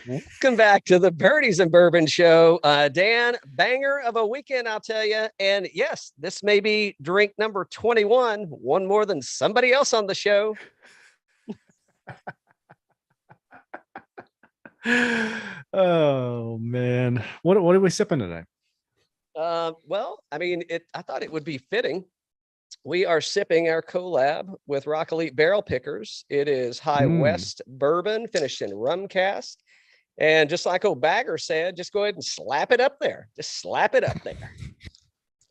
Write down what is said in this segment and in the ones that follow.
Welcome back to the Birdies and Bourbon show. Dan, banger of a weekend, I'll tell you. And yes, this may be drink number 21, one more than somebody else on the show. Oh man, what are we sipping today? Well, I mean, I thought it would be fitting. We are sipping our collab with Rock Elite Barrel Pickers. It is High West Bourbon, finished in rum cask. And just like old Bagger said, just go ahead and slap it up there. Just slap it up there.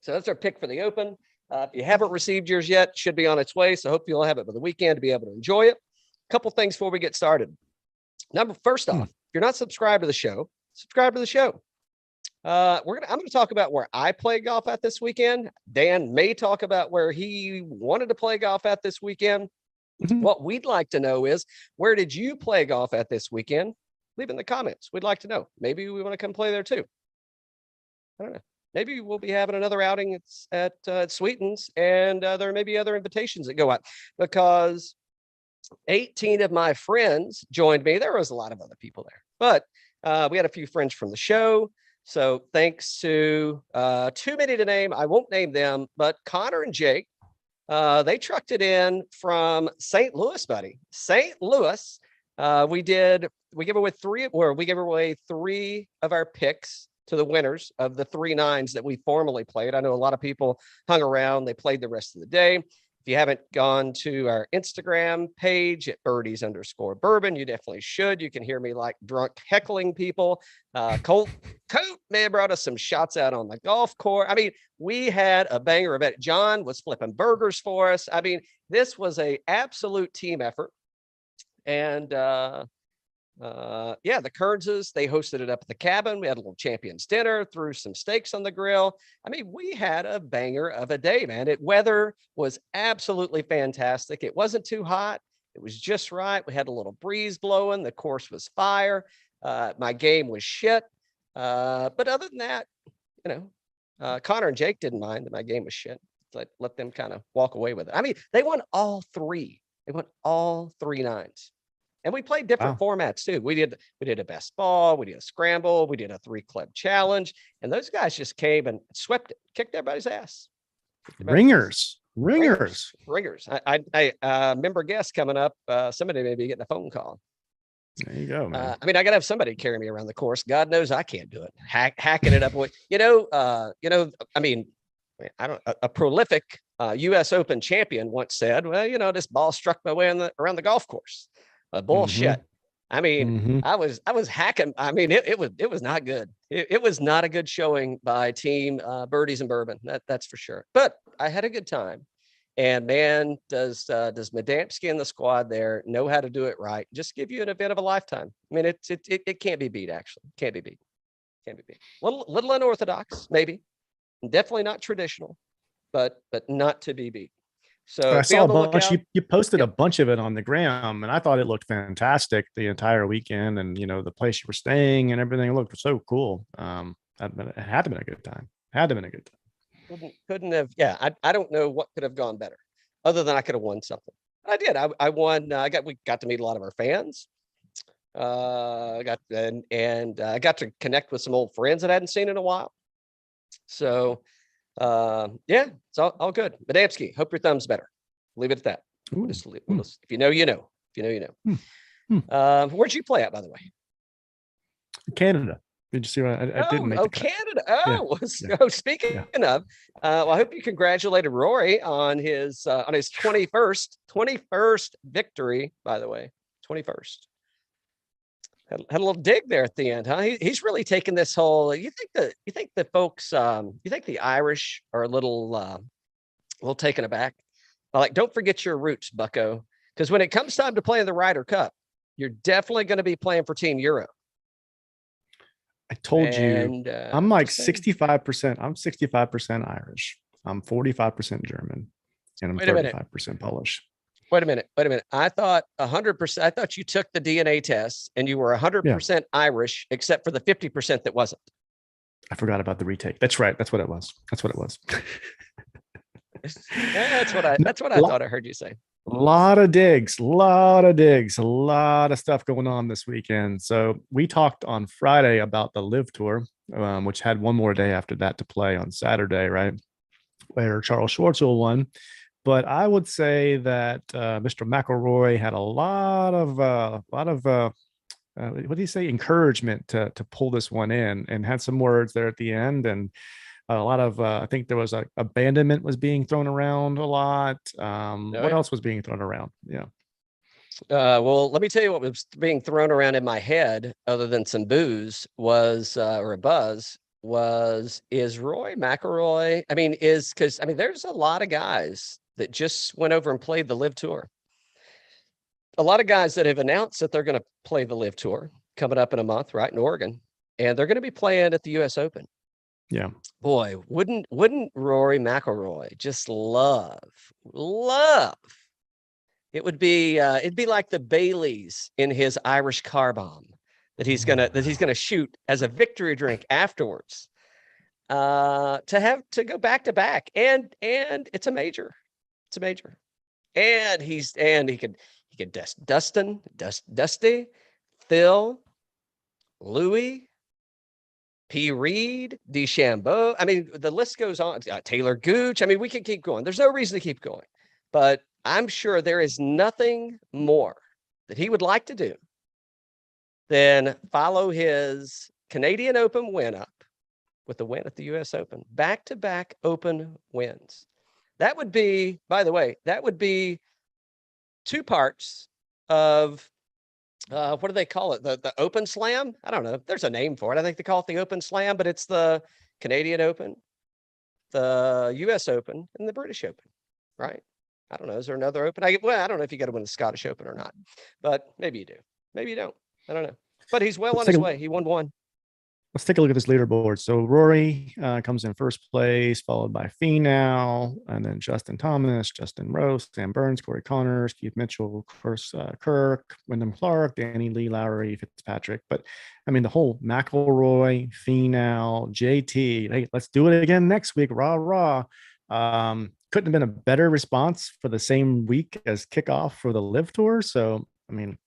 So that's our pick for the Open. If you haven't received yours yet, it should be on its way. So I hope you'll have it for the weekend to be able to enjoy it. A couple things before we get started. First off, if you're not subscribed to the show, subscribe to the show. I'm going to talk about where I play golf at this weekend. Dan may talk about where he wanted to play golf at this weekend. What we'd like to know is, where did you play golf at this weekend? Leave in the comments. We'd like to know. Maybe we want to come play there too. I don't know. Maybe we'll be having another outing at Sweetens, and there may be other invitations that go out, because 18 of my friends joined me. There was a lot of other people there, but we had a few friends from the show. So thanks to too many to name. I won't name them, but Connor and Jake, they trucked it in from St. Louis, buddy. St. Louis. We gave away three of our picks to the winners of the 3 nines that we formally played. I know a lot of people hung around. They played the rest of the day. If you haven't gone to our Instagram page at birdies_bourbon, you definitely should. You can hear me like drunk heckling people. Colt may have brought us some shots out on the golf course. I mean, we had a banger event. John was flipping burgers for us. I mean, this was a absolute team effort. And the Kearnses, they hosted it up at the cabin. We had a little champions dinner, threw some steaks on the grill. I mean, we had a banger of a day, man. Weather was absolutely fantastic. It wasn't too hot. It was just right. We had a little breeze blowing. The course was fire. My game was shit. But other than that, Connor and Jake didn't mind that my game was shit. Let them kind of walk away with it. I mean, they won all 3. They won all 3 nines. And we played different formats too. We did a best ball, we did a scramble, we did a 3-club challenge, and those guys just came and swept it, kicked everybody's ass. Ringers. I remember guests coming up. Somebody may be getting a phone call. There you go, man. I mean, I gotta have somebody carry me around the course. God knows I can't do it. Hacking it up. I mean, a prolific U.S. Open champion once said, well, this ball struck my way around the golf course. Bullshit. I mean, I was hacking. I mean, it was not good. It was not a good showing by team Birdies and Bourbon. That's for sure. But I had a good time. And man, does Madamski and the squad there know how to do it right? Just give you an event of a lifetime. I mean, it can't be beat. Actually, can't be beat. Little unorthodox, maybe. Definitely not traditional, but not to be beat. So I saw a bunch. You posted a bunch of it on the gram, and I thought it looked fantastic the entire weekend. And the place you were staying and everything looked so cool. It had to have been a good time. Couldn't have. Yeah, I don't know what could have gone better, other than I could have won something. I did. I won. We got to meet a lot of our fans. I got to connect with some old friends that I hadn't seen in a while. So. It's all good. Madamski, hope your thumb's better. Leave it at that. If you know, you know. Where'd you play at, by the way? Canada. Did you see what I didn't make? Canada. Speaking of, well, I hope you congratulated Rory on his 21st victory, by the way. 21st. Had a little dig there at the end, huh? He's really taken this whole. You think the folks, you think the Irish are a little taken aback? Like, don't forget your roots, Bucko, because when it comes time to play in the Ryder Cup, you're definitely going to be playing for Team Euro. I told you, I'm like 65%. I'm 65% Irish. I'm 45% German, and I'm 35% Polish. Wait a minute. I thought 100%. I thought you took the DNA test and you were 100% Irish, except for the 50% that wasn't. I forgot about the retake. That's right. That's what it was. That's what I thought I heard you say. A lot of digs, a lot of stuff going on this weekend. So we talked on Friday about the Live Tour, which had one more day after that to play on Saturday, right? Where Charles Schwartzel won. But I would say that Mr. McIlroy had a lot of what do you say, encouragement to pull this one in, and had some words there at the end, and a lot of I think there was a abandonment was being thrown around a lot. Oh, What yeah. else was being thrown around? Yeah. Well, let me tell you what was being thrown around in my head, other than some booze, was or a buzz was is Rory McIlroy. I mean, because there's a lot of guys that just went over and played the Live Tour. A lot of guys that have announced that they're going to play the Live Tour coming up in a month, right, in Oregon, and they're going to be playing at the U.S. Open. Yeah. Boy, wouldn't Rory McIlroy just love? It'd be like the Baileys in his Irish car bomb that he's gonna shoot as a victory drink afterwards. To go back to back, and it's a major. It's a major. And he could Dusty, Phil, Louis, P. Reed, DeChambeau. I mean, the list goes on. Taylor Gooch. I mean, we can keep going. There's no reason to keep going, but I'm sure there is nothing more that he would like to do than follow his Canadian Open win up with the win at the U.S. Open. Back-to-back Open wins. That would be, by the way, two parts of what do they call it? The Open Slam? I don't know. There's a name for it. I think they call it the Open Slam, but it's the Canadian Open, the US Open, and the British Open, right? I don't know. Is there another Open? I don't know if you got to win the Scottish Open or not, but maybe you do. Maybe you don't. I don't know. But he's well on his way. He won one. Let's take a look at this leaderboard. So Rory comes in first place, followed by Finau, and then Justin Thomas, Justin Rose, Sam Burns, Corey Connors, Keith Mitchell, of course, Kirk, Windham Clark, Danny Lee, Lowry, Fitzpatrick. But I mean, the whole McIlroy, Finau, JT. Hey, let's do it again next week. Rah rah. Couldn't have been a better response for the same week as kickoff for the Live Tour. So I mean,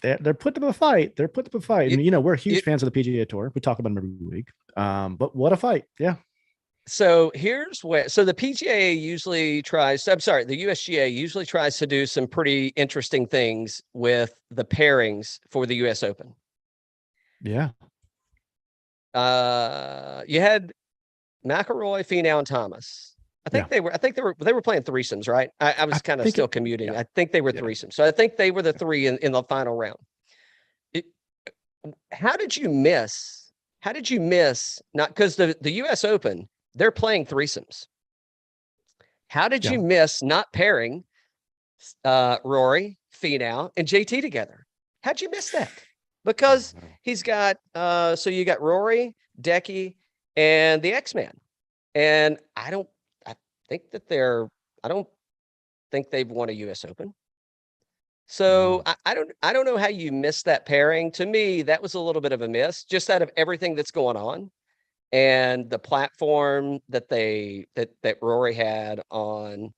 they're put up a fight. They're put up a fight. And, we're huge fans of the PGA Tour. We talk about them every week. But what a fight. Yeah. So here's so the PGA usually tries, the USGA usually tries to do some pretty interesting things with the pairings for the US Open. Yeah. You had McIlroy, Finau, and Thomas. I think they were playing threesomes, right? I was kind of still commuting. I think they were threesomes. So I think they were the three in the final round. How did you miss not because the US Open, they're playing threesomes. How did you miss not pairing Rory, Finau, and JT together? How'd you miss that? Because he's got so you got Rory, Decky, and the X-Man. And I don't think they've won a US Open. So I don't know how you missed that pairing. To me, that was a little bit of a miss, just out of everything that's going on and the platform that that Rory had on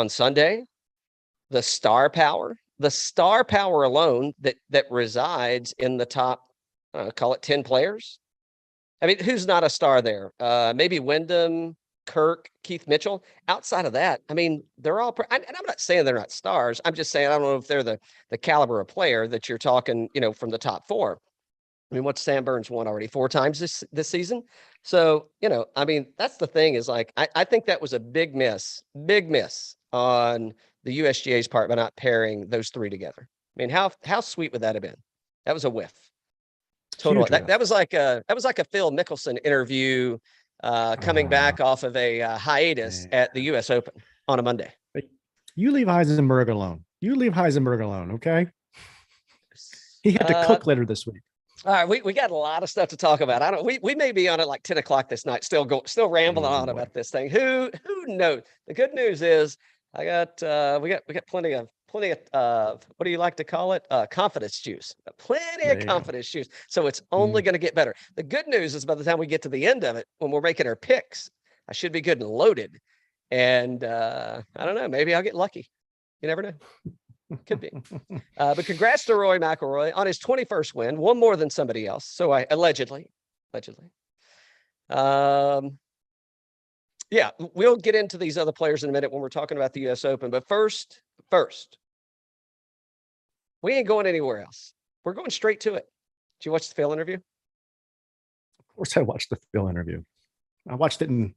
Sunday, the star power alone that resides in the top, call it 10 players. I mean, who's not a star there? Maybe Wyndham, Kirk, Keith Mitchell. Outside of that, I mean, they're all. And I'm not saying they're not stars. I'm just saying I don't know if they're the caliber of player that you're talking. From the top four. I mean, what's Sam Burns won already 4 times this season? So I mean, that's the thing is like I think that was a big miss on the USGA's part by not pairing those three together. I mean, how sweet would that have been? That was a whiff. Total. That was like a Phil Mickelson interview coming back off of a hiatus at the US Open on a Monday. You leave Heisenberg alone. Okay. He had to cook later this week. All right. We got a lot of stuff to talk about. We may be on at like 10 o'clock this night, still rambling on about this thing. Who knows? The good news is we got plenty of what do you like to call it? Confidence juice. Plenty of confidence juice. So it's only going to get better. The good news is by the time we get to the end of it, when we're making our picks, I should be good and loaded. And I don't know, maybe I'll get lucky. You never know. Could be. But congrats to Rory McIlroy on his 21st win, one more than somebody else. So I allegedly. Yeah, we'll get into these other players in a minute when we're talking about the US Open. But first, we ain't going anywhere else. We're going straight to it. Did you watch the Phil interview? Of course I watched the Phil interview. I watched it in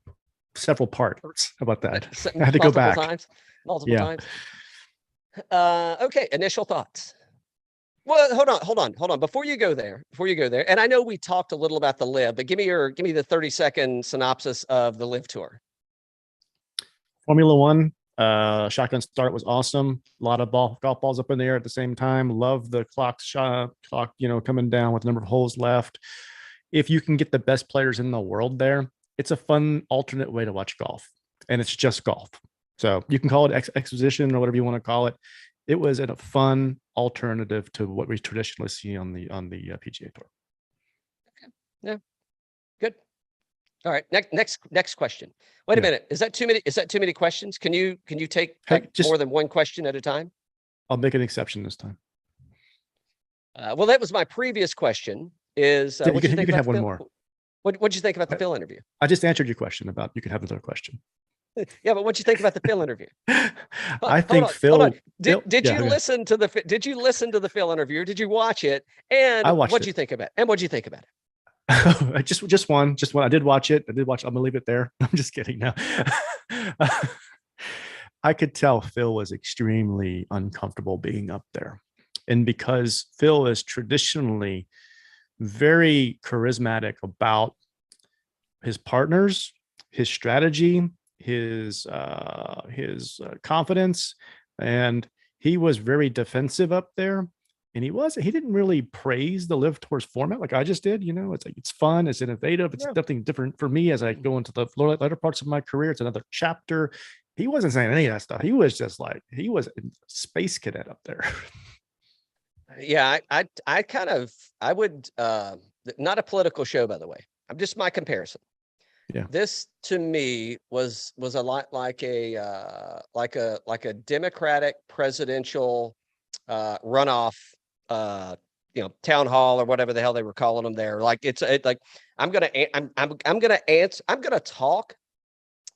several parts. How about that? I had to go back. Multiple times. Okay, initial thoughts. Well, hold on. Before you go there, and I know we talked a little about the Live, but give me the 30-second synopsis of the Live Tour. Formula One, shotgun start was awesome. A lot of golf balls up in the air at the same time. Love the clock, coming down with the number of holes left. If you can get the best players in the world there, it's a fun alternate way to watch golf, and it's just golf. So you can call it exposition or whatever you want to call it. It was a fun alternative to what we traditionally see on the PGA Tour. Okay. Yeah. Good. All right. Next question. Wait a minute. Is that too many questions? Can you take more than one question at a time? I'll make an exception this time. Well, that was my previous question. You can have one more. What'd you think about the Phil interview? I just answered your question about you could have another question. Yeah, but what'd you think about the Phil interview? I think Phil. Did you listen to the Phil interview? Did you watch it? And what'd you think about it? And what'd you think about it? just one. I did watch it. I'm gonna leave it there. I'm just kidding now. I could tell Phil was extremely uncomfortable being up there. And because Phil is traditionally very charismatic about his partners, his strategy, his confidence, and he was very defensive up there. And he didn't really praise the Live Tour's format like I just did. It's like, it's fun, it's innovative, it's something different for me as I go into the later parts of my career. It's another chapter. He wasn't saying any of that stuff. He was just like, he was a space cadet up there. Yeah, I would not a political show, by the way. I'm just my comparison. Yeah. This to me was a lot like a Democratic presidential runoff town hall or whatever the hell they were calling them there. Like it's like I'm gonna talk,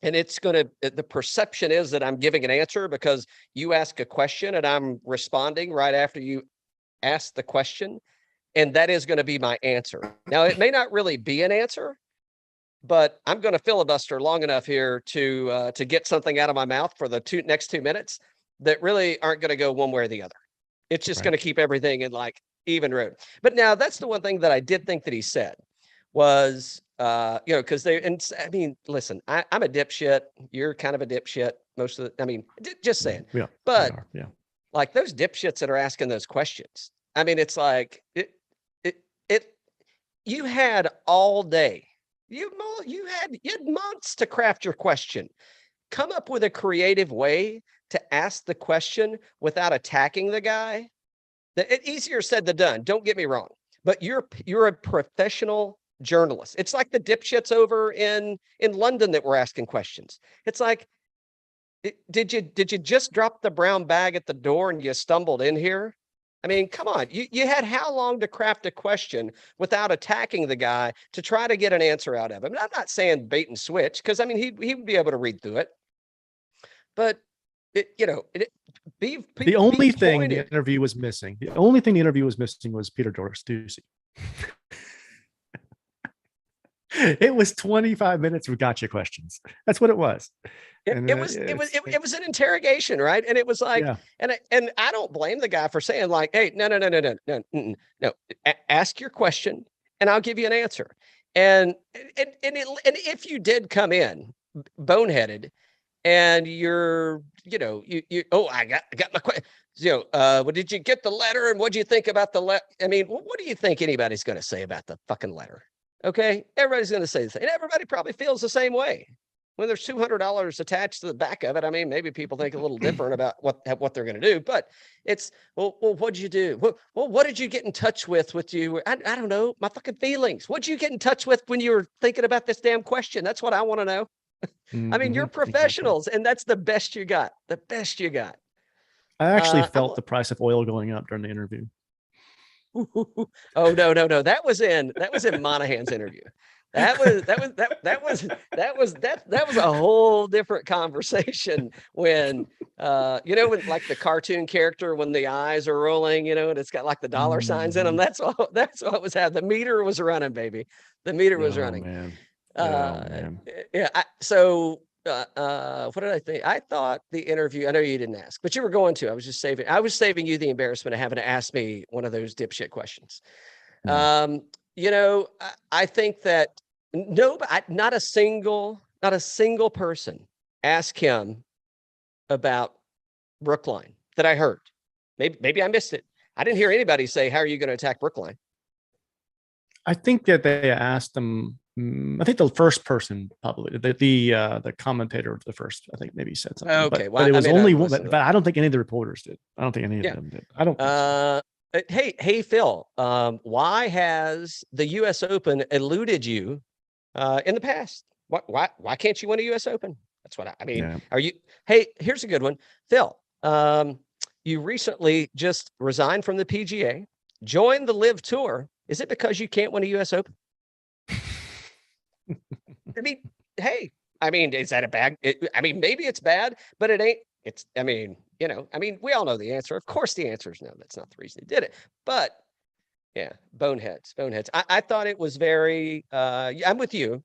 and the perception is that I'm giving an answer because you ask a question and I'm responding right after you ask the question, and that is going to be my answer. Now it may not really be an answer, but I'm going to filibuster long enough here to get something out of my mouth for the next 2 minutes that really aren't going to go one way or the other. It's just going to keep everything in like even road. But now that's the one thing that I did think that he said was, because listen, I'm a dipshit. You're kind of a dipshit. Just saying. Yeah. But like those dipshits that are asking those questions, it's like you had all day. You had months to craft your question. Come up with a creative way to ask the question without attacking the guy. It's easier said than done. Don't get me wrong, but you're a professional journalist. It's like the dipshits over in London that were asking questions. It's like, did you just drop the brown bag at the door and you stumbled in here? Come on. You had how long to craft a question without attacking the guy to try to get an answer out of him? And I'm not saying bait and switch, because he would be able to read through it. But the only thing the interview was missing was Peter Dorstucci. It was 25 minutes of gotcha questions. That's what it was. It was an interrogation, right? And it was like, and I don't blame the guy for saying like, hey, no. Ask your question and I'll give you an answer. And if you did come in boneheaded and I got my question. Well, did you get the letter? And what do you think about the letter? What do you think anybody's going to say about the fucking letter? Okay. Everybody's going to say the same. And everybody probably feels the same way. When there's $200 attached to the back of it, maybe people think a little different about what they're going to do, but it's, well, what'd you do? Well, what did you get in touch with you? I don't know, my fucking feelings. What'd you get in touch with when you were thinking about this damn question? That's what I want to know. I mean, you're professionals, and that's the best you got. The best you got. I actually felt the price of oil going up during the interview. Oh no. That was in Monahan's interview. That was a whole different conversation when when like the cartoon character, when the eyes are rolling, and it's got like the dollar signs in them. That's what was happening. The meter was running, baby. The meter was running. Man. Yeah. What did I think? I thought the interview, I know you didn't ask, but you were going to. I was saving you the embarrassment of having to ask me one of those dipshit questions. I think that not a single person asked him about Brookline that I heard. Maybe I missed it. I didn't hear anybody say, how are you going to attack Brookline? I think that they asked him. I think the first person, probably the commentator, the first, I think maybe said something. Okay, but it was only one. But I don't think any of the reporters did. I don't think any of them did. I don't. Hey, Phil. Why has the U.S. Open eluded you in the past? Why can't you win a U.S. Open? That's what I mean. Yeah. Are you? Hey, here's a good one, Phil. You recently just resigned from the PGA, joined the Live Tour. Is it because you can't win a U.S. Open? I mean, hey, is that a bad? Maybe it's bad, but it ain't. We all know the answer. Of course, the answer is no. That's not the reason he did it. But yeah, boneheads. I thought it was very. I'm with you.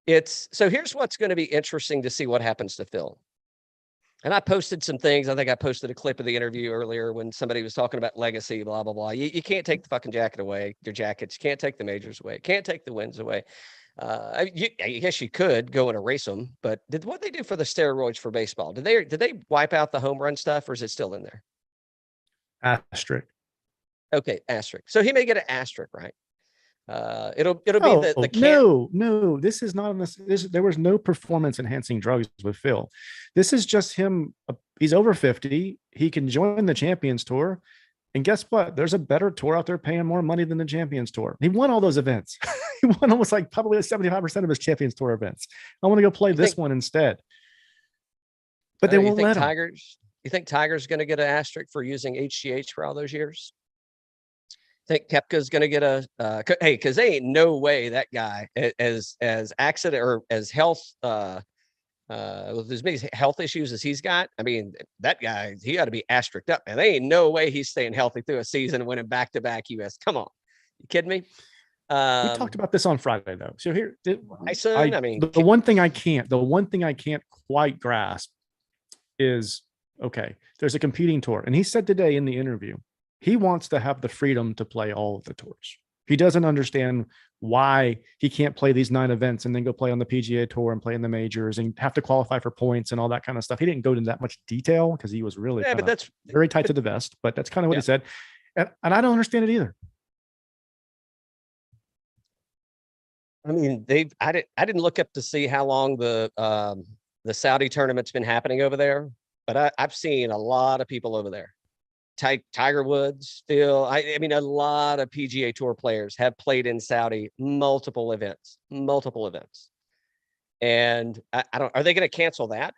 Here's what's going to be interesting to see what happens to Phil. And I posted some things. I think I posted a clip of the interview earlier when somebody was talking about legacy, blah, blah, blah. You can't take the fucking jacket away, your jackets. You can't take the majors away. Can't take the wins away. I guess you could go and erase them, but what they do for the steroids for baseball? Did they wipe out the home run stuff, or is it still in there? Asterisk. Okay, asterisk. So he may get an asterisk, right? It'll be no. This is not on this. There was no performance enhancing drugs with Phil. This is just him. He's over 50. He can join the Champions Tour, and guess what? There's a better tour out there paying more money than the Champions Tour. He won all those events. He won almost like probably 75% of his Champions Tour events. I want to go play this one instead. But they won't let him. You think Tiger's going to get an asterisk for using HGH for all those years? Think Koepka's going to get hey, because they ain't no way that guy as accident or as health with as many health issues as he's got. That guy, he got to be asterisked up, man. They ain't no way he's staying healthy through a season and winning back-to-back US. Come on, you kidding me? We talked about this on Friday though. So here, the one thing I can't quite grasp is, okay, there's a competing tour, and he said today in the interview, he wants to have the freedom to play all of the tours. He doesn't understand why he can't play these 9 events and then go play on the PGA Tour and play in the majors and have to qualify for points and all that kind of stuff. He didn't go into that much detail because he was really that's very tight to the vest, but that's kind of what he said. And I don't understand it either. I didn't look up to see how long the Saudi tournament's been happening over there, but I've seen a lot of people over there. Tiger Woods, Phil. A lot of PGA Tour players have played in Saudi multiple events. And I don't. Are they going to cancel that?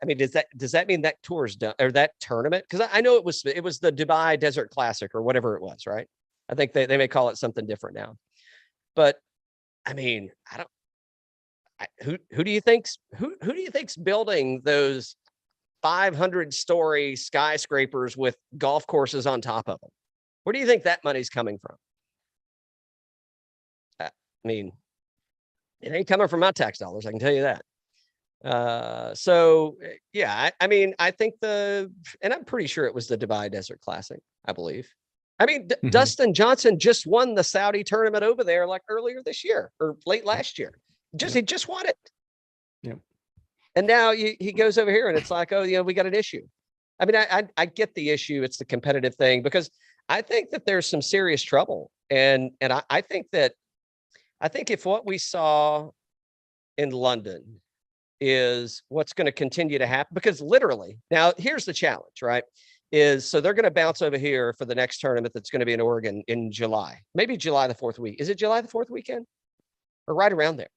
Does that mean that tour's done, or that tournament? Because I know it was the Dubai Desert Classic or whatever it was, right? I think they may call it something different now. But I don't. Who do you think's building those 500-story skyscrapers with golf courses on top of them? Where do you think that money's coming from? It ain't coming from my tax dollars. I can tell you that. I think and I'm pretty sure it was the Dubai Desert Classic, I believe. Dustin Johnson just won the Saudi tournament over there like earlier this year or late last year. He just won it. Yeah. And now he goes over here and it's like, we got an issue. I get the issue. It's the competitive thing, because I think that there's some serious trouble. And I think if what we saw in London is what's going to continue to happen, because literally now here's the challenge, right? So they're going to bounce over here for the next tournament that's going to be in Oregon in July, maybe July the 4th week. Is it July the 4th weekend or right around there?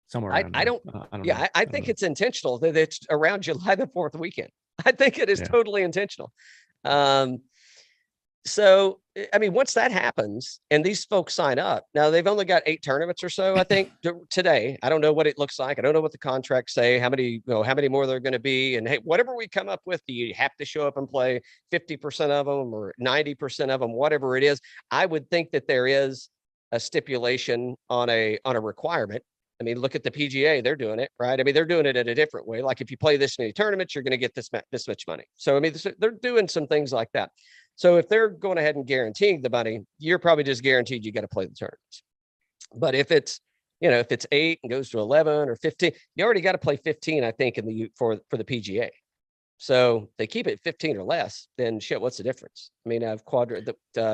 somewhere I around I there. don't. I don't Yeah, know. I think it's intentional that it's around July the 4th weekend. I think it is totally intentional. So, I mean, once that happens and these folks sign up, now they've only got 8 tournaments or so, I think, today. I don't know what it looks like. I don't know what the contracts say, how many more they're going to be. And hey, whatever we come up with, do you have to show up and play 50% of them or 90% of them, whatever it is? I would think that there is a stipulation on a requirement. I mean, look at the PGA, they're doing it, right? I mean, they're doing it in a different way. Like if you play this many tournaments, you're going to get this much money. So, I mean, they're doing some things like that. So if they're going ahead and guaranteeing the money, you're probably just guaranteed you got to play the tournaments. But if it's, if it's 8 and goes to 11 or 15, you already got to play 15, I think, for the PGA. So they keep it 15 or less, then shit, what's the difference? I mean, I've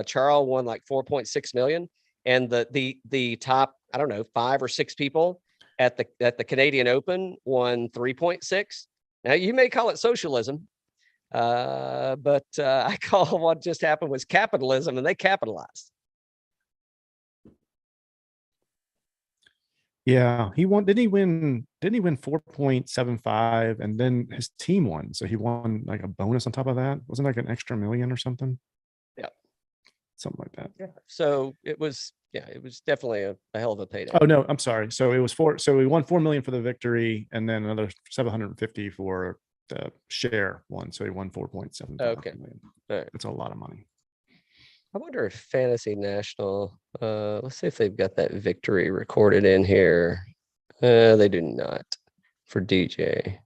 Charles won like 4.6 million, and the top, I don't know, 5 or 6 people at the Canadian Open won 3.6. Now you may call it socialism. But I call what just happened was capitalism, and they capitalized. Yeah, he won. Didn't he win 4.75 and then his team won? So he won like a bonus on top of that. Wasn't like an extra million or something? Yeah. Something like that. Yeah. So it was definitely a hell of a payday. Oh no, I'm sorry. So it was so we won 4 million for the victory and then another 750 for the share one. So he won 4.75 million. Right. That's a lot of money. I wonder if Fantasy National, let's see if they've got that victory recorded in here. They do not for DJ.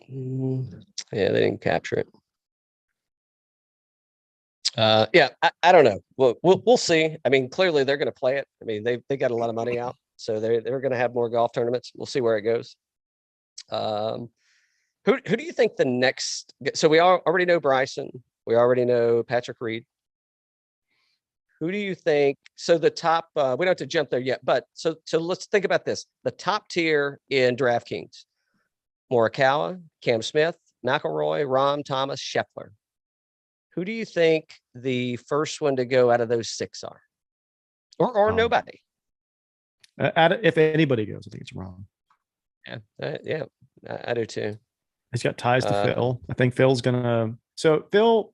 Yeah, they didn't capture it. Yeah, I don't know. We'll see. I mean, clearly they're going to play it. I mean, they got a lot of money out, so they're going to have more golf tournaments. We'll see where it goes. Who do you think the next? So we already know Bryson. We already know Patrick Reed. Who do you think? So the top, we don't have to jump there yet, but so let's think about this. The top tier in DraftKings: Morikawa, Cam Smith, McIlroy, Rahm, Thomas, Scheffler. Who do you think the first one to go out of those 6 are? Or nobody? If anybody goes, I think it's Rahm. Yeah, I do too. He's got ties to Phil. I think Phil's gonna. So Phil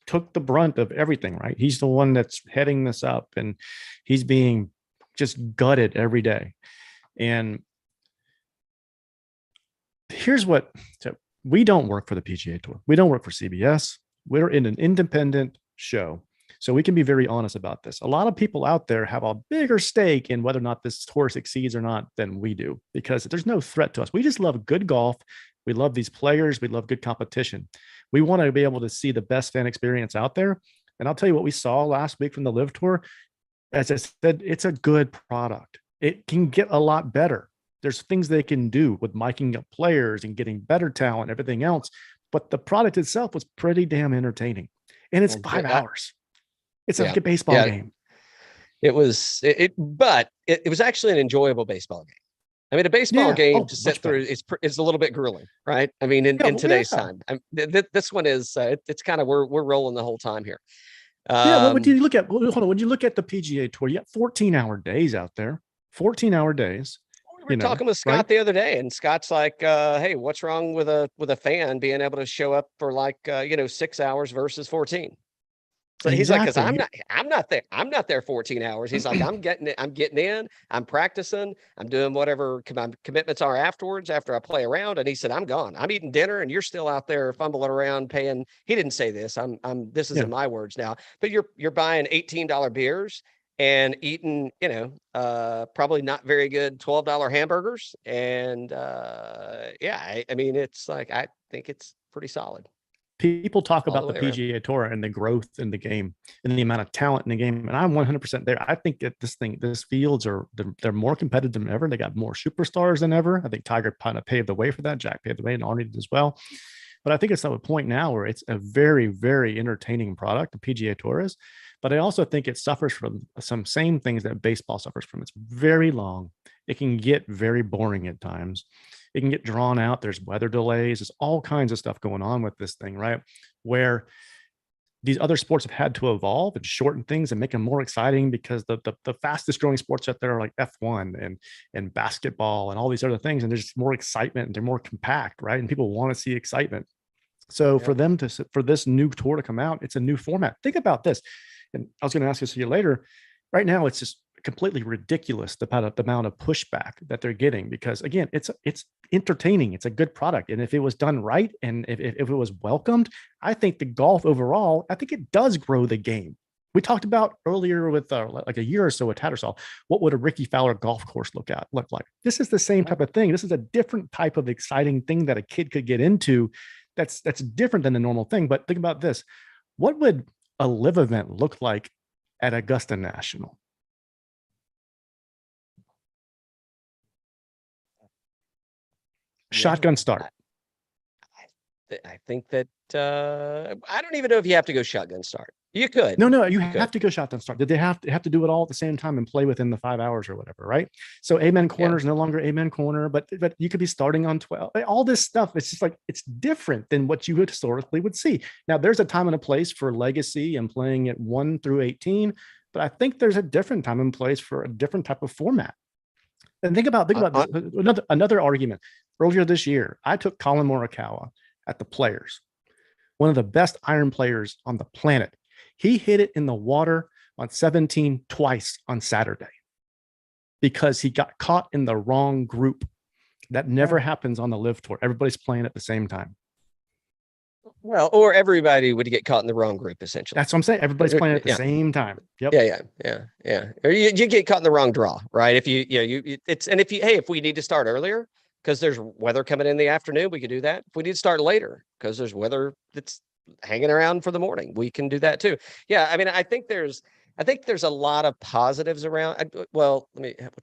took the brunt of everything, right? He's the one that's heading this up, and he's being just gutted every day. And here's what: so we don't work for the PGA Tour. We don't work for CBS. We're in an independent show. So we can be very honest about this. A lot of people out there have a bigger stake in whether or not this tour succeeds or not than we do, because there's no threat to us. We just love good golf. We love these players. We love good competition. We want to be able to see the best fan experience out there. And I'll tell you what we saw last week from the Live Tour. As I said, it's a good product. It can get a lot better. There's things they can do with miking up players and getting better talent, everything else. But the product itself was pretty damn entertaining. And it's 5 hours. It's like a baseball game. It was, but it was actually an enjoyable baseball game. I mean, a baseball game to sit through is a little bit grueling, right? I mean, in today's time, this one is it's kind of we're rolling the whole time here. What do you look at? Hold on, when you look at the PGA Tour, you got 14-hour days out there. 14-hour days. We were talking with Scott the other day, and Scott's like, "Hey, what's wrong with a fan being able to show up for 6 hours versus 14?" So he's like, "Cause I'm not there 14 hours." He's like, I'm getting in, I'm practicing, I'm doing whatever my commitments are afterwards after I play around. And he said, I'm gone. I'm eating dinner and you're still out there fumbling around paying. He didn't say this. This isn't my words now, but you're buying $18 beers and eating, probably not very good $12 hamburgers. And I mean, it's like, I think it's pretty solid. People talk about the PGA Tour and the growth in the game and the amount of talent in the game. And I'm 100% there. I think that this fields they're more competitive than ever. They got more superstars than ever. I think Tiger kind of paved the way for that. Jack paved the way and Arnie did as well. But I think it's at a point now where it's a very, very entertaining product, the PGA Tour is. But I also think it suffers from some same things that baseball suffers from. It's very long. It can get very boring at times. It can get drawn out. There's weather delays. There's all kinds of stuff going on with this thing, right? Where these other sports have had to evolve and shorten things and make them more exciting, because the fastest growing sports out there are like F1 and basketball and all these other things. And there's just more excitement and they're more compact, right? And people want to see excitement. So for this new tour to come out, it's a new format. Think about this. And I was going to ask this to you later. Right now, it's just completely ridiculous the amount of pushback that they're getting, because again, it's entertaining. It's a good product. And if it was done right, and if it was welcomed, I think the golf overall, I think it does grow the game. We talked about earlier with like a year or so with Tattersall, what would a Ricky Fowler golf course look like? This is the same type of thing. This is a different type of exciting thing that a kid could get into. That's different than the normal thing. But think about this. What would a live event look like at Augusta National? Shotgun start. I think that I don't even know if you have to go shotgun start. You could. No, you have to go shotgun start. Did they have to do it all at the same time and play within the 5 hours or whatever, right? So Amen Corner is no longer Amen Corner, but you could be starting on 12. All this stuff, it's just like, it's different than what you historically would see. Now, there's a time and a place for legacy and playing at 1 through 18, but I think there's a different time and place for a different type of format. And think about this, another argument. Earlier this year, I took Colin Morikawa at the Players, one of the best iron players on the planet. He hit it in the water on 17 twice on Saturday because he got caught in the wrong group. That never happens on the Live Tour. Everybody's playing at the same time. Well, or everybody would get caught in the wrong group, essentially. That's what I'm saying. Everybody's playing at the same time. Yep. Yeah. Or you get caught in the wrong draw, right? If if we need to start earlier because there's weather coming in the afternoon, we can do that. If we need to start later because there's weather that's hanging around for the morning, we can do that too. Yeah, I mean, I think there's a lot of positives around. What's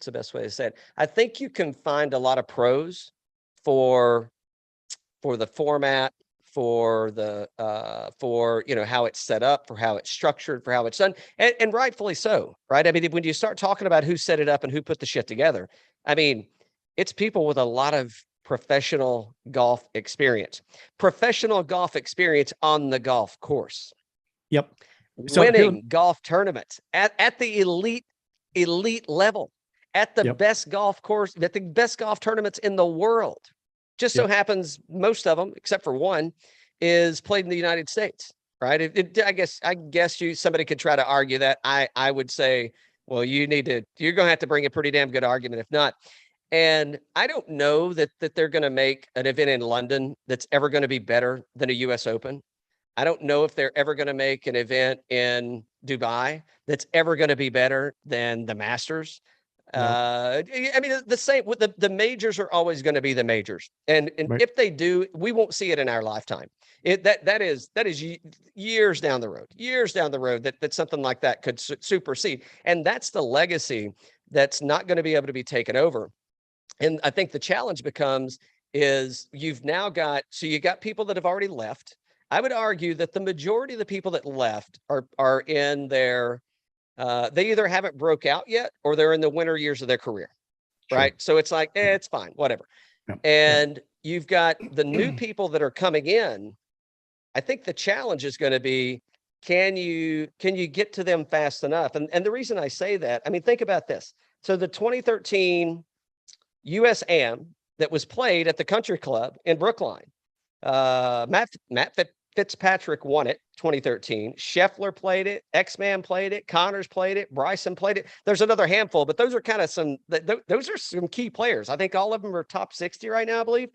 the best way to say it? I think you can find a lot of pros for the format, for how it's set up, for how it's structured, for how it's done, and rightfully so, right? I mean, when you start talking about who set it up and who put the shit together, I mean, it's people with a lot of professional golf experience on the golf course. Yep. Winning golf tournaments at the elite level, at the best golf course, at the best golf tournaments in the world. Just so happens most of them, except for one, is played in the United States, right? I guess somebody could try to argue that. I would say, well, you're going to have to bring a pretty damn good argument. If not, and I don't know that they're going to make an event in London that's ever going to be better than a US Open. I don't know if they're ever going to make an event in Dubai that's ever going to be better than the Masters. No. I mean, the same with the majors are always going to be the majors. And right. If they do, we won't see it in our lifetime. That is years down the road that something like that could supersede. And that's the legacy that's not going to be able to be taken over. And I think the challenge is you got people that have already left. I would argue that the majority of the people that left are in their, they either haven't broke out yet or they're in the winter years of their career, right? So it's like, it's fine, whatever. And you've got the new people that are coming in. I think the challenge is going to be, can you get to them fast enough? And the reason I say that, I mean, think about this. So the 2013 US Am that was played at the Country Club in Brookline, Matt Fitzpatrick won it 2013. Scheffler played it. X-Man played it. Connors played it. Bryson played it. There's another handful, but those are kind of those are some key players. I think all of them are top 60 right now, I believe.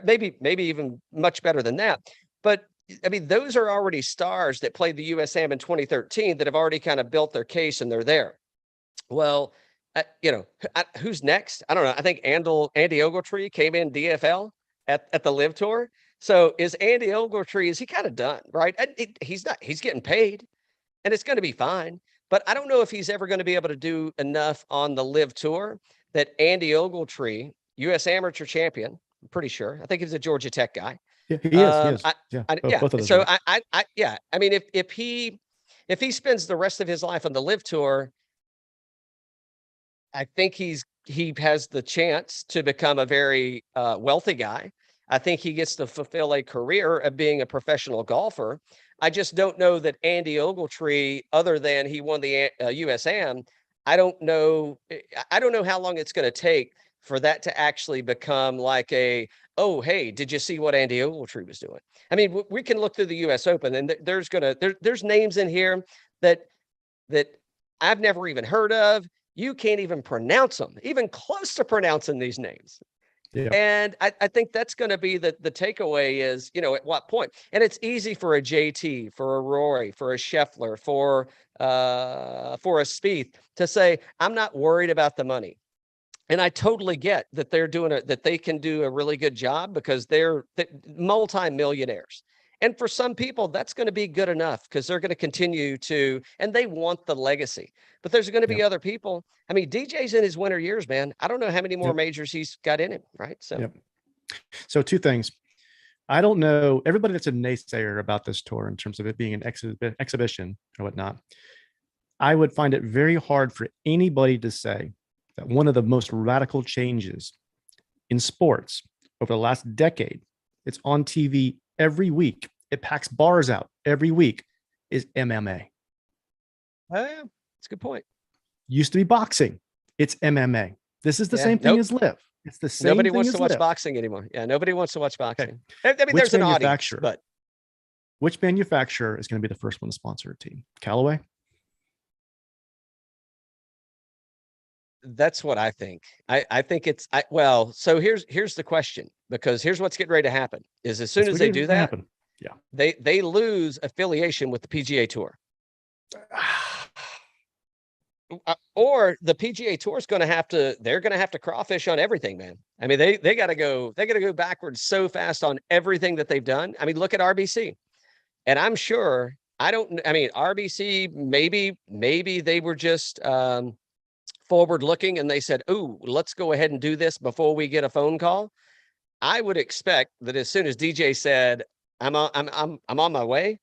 Maybe even much better than that. But I mean, those are already stars that played the USAM in 2013 that have already kind of built their case and they're there. Well, who's next? I don't know. I think Andy Ogletree came in DFL at the Live Tour. So is Andy Ogletree, is he kind of done, right? He's not, he's getting paid and it's going to be fine. But I don't know if he's ever going to be able to do enough on the Live Tour that Andy Ogletree, U.S. amateur champion, I'm pretty sure. I think he's a Georgia Tech guy. Yeah, he is. Both of those so I mean, if he spends the rest of his life on the Live Tour, I think he has the chance to become a very wealthy guy. I think he gets to fulfill a career of being a professional golfer. I just don't know that Andy Ogletree, other than he won the US Am, I don't know how long it's going to take for that to actually become like oh, hey, did you see what Andy Ogletree was doing? I mean, we can look through the US Open, and there's names in here that I've never even heard of. You can't even pronounce them, even close to pronouncing these names. Yeah. And I think that's going to be the takeaway is, at what point? And it's easy for a JT, for a Rory, for a Scheffler, for a Spieth to say, I'm not worried about the money. And I totally get that that they can do a really good job because they're multi-millionaires. And for some people, that's going to be good enough because they're going to continue to, and they want the legacy. But there's going to be other people. I mean, DJ's in his winter years, man. I don't know how many more majors he's got in him, right? So two things. I don't know everybody that's a naysayer about this tour in terms of it being an exhibition or whatnot. I would find it very hard for anybody to say that one of the most radical changes in sports over the last decade, it's on TV every week, it packs bars out every week, is MMA. Oh, yeah. That's a good point. Used to be boxing. It's MMA. This is the same thing as Live. It's the same Nobody thing wants as to watch Live. Boxing anymore. Yeah, nobody wants to watch boxing. Okay. I mean, there's an audience, but which manufacturer is going to be the first one to sponsor a team? Callaway? That's what I think. I think it's so here's the question, because here's what's getting ready to happen is as soon as they do that, they lose affiliation with the PGA Tour. Or the PGA Tour is they're going to have to crawfish on everything, man. I mean, they got to go backwards so fast on everything that they've done. I mean, look at RBC. And I'm sure, RBC, maybe they were just forward looking and they said, "Ooh, let's go ahead and do this before we get a phone call." I would expect that as soon as DJ said, I'm on my way,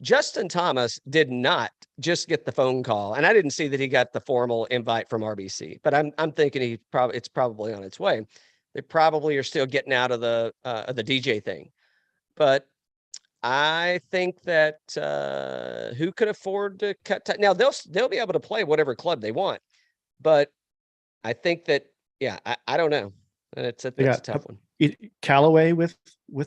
Justin Thomas did not just get the phone call, and I didn't see that he got the formal invite from RBC, but I'm thinking it's probably on its way. They probably are still getting out of the DJ thing, but I think that who could afford to cut now they'll be able to play whatever club they want, but I think that I don't know. It's a tough one. Callaway with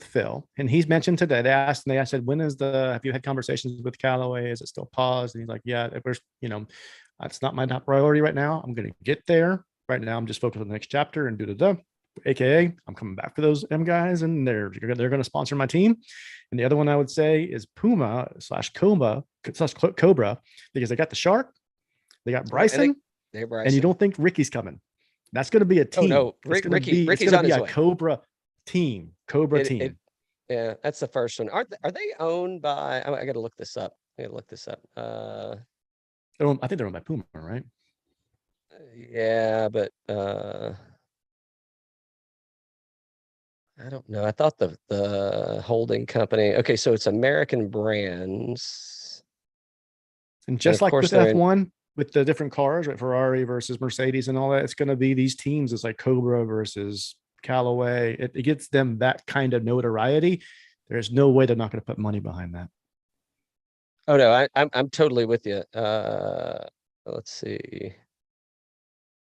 Phil, and he's mentioned today. I said, when is have you had conversations with Callaway? Is it still paused? And he's like, yeah, that's not my top priority right now. I'm going to get there. Right now, I'm just focused on the next chapter and AKA, I'm coming back for those M guys, and they're going to sponsor my team. And the other one I would say is Puma / Cobra, because they got the Shark, they got Bryson, and you don't think Ricky's coming. That's going to be a team. Oh, no, Ricky's on his way. Cobra team. Yeah, that's the first one. Are they owned by? I got to look this up. I think they're owned by Puma, right? Yeah, but I don't know. I thought the holding company. Okay, so it's American Brands, and just like with F1. With the different cars, right? Ferrari versus Mercedes and all that, it's going to be these teams. It's like Cobra versus Callaway. It gets them that kind of notoriety. There's no way they're not going to put money behind that. Oh no, I'm totally with you. Let's see.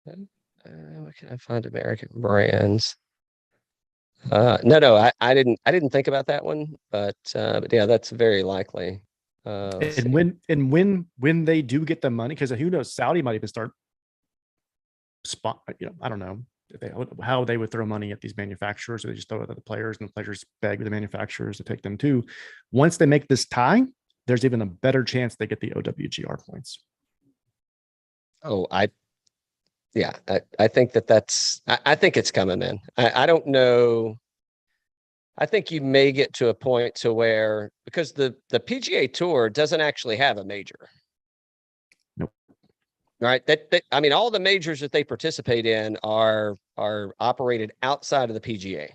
What can I find? American Brands. No, I didn't think about that one, but yeah, that's very likely. And when they do get the money, because who knows, Saudi might even start I don't know how they would throw money at these manufacturers, or they just throw it at the players, and the players beg the manufacturers to take them too. Once they make this tie, there's even a better chance they get the OWGR points. Oh, I think I think it's coming, man. I don't know. I think you may get to a point to where, because the PGA Tour doesn't actually have a major. Nope. Right. All the majors that they participate in are operated outside of the PGA.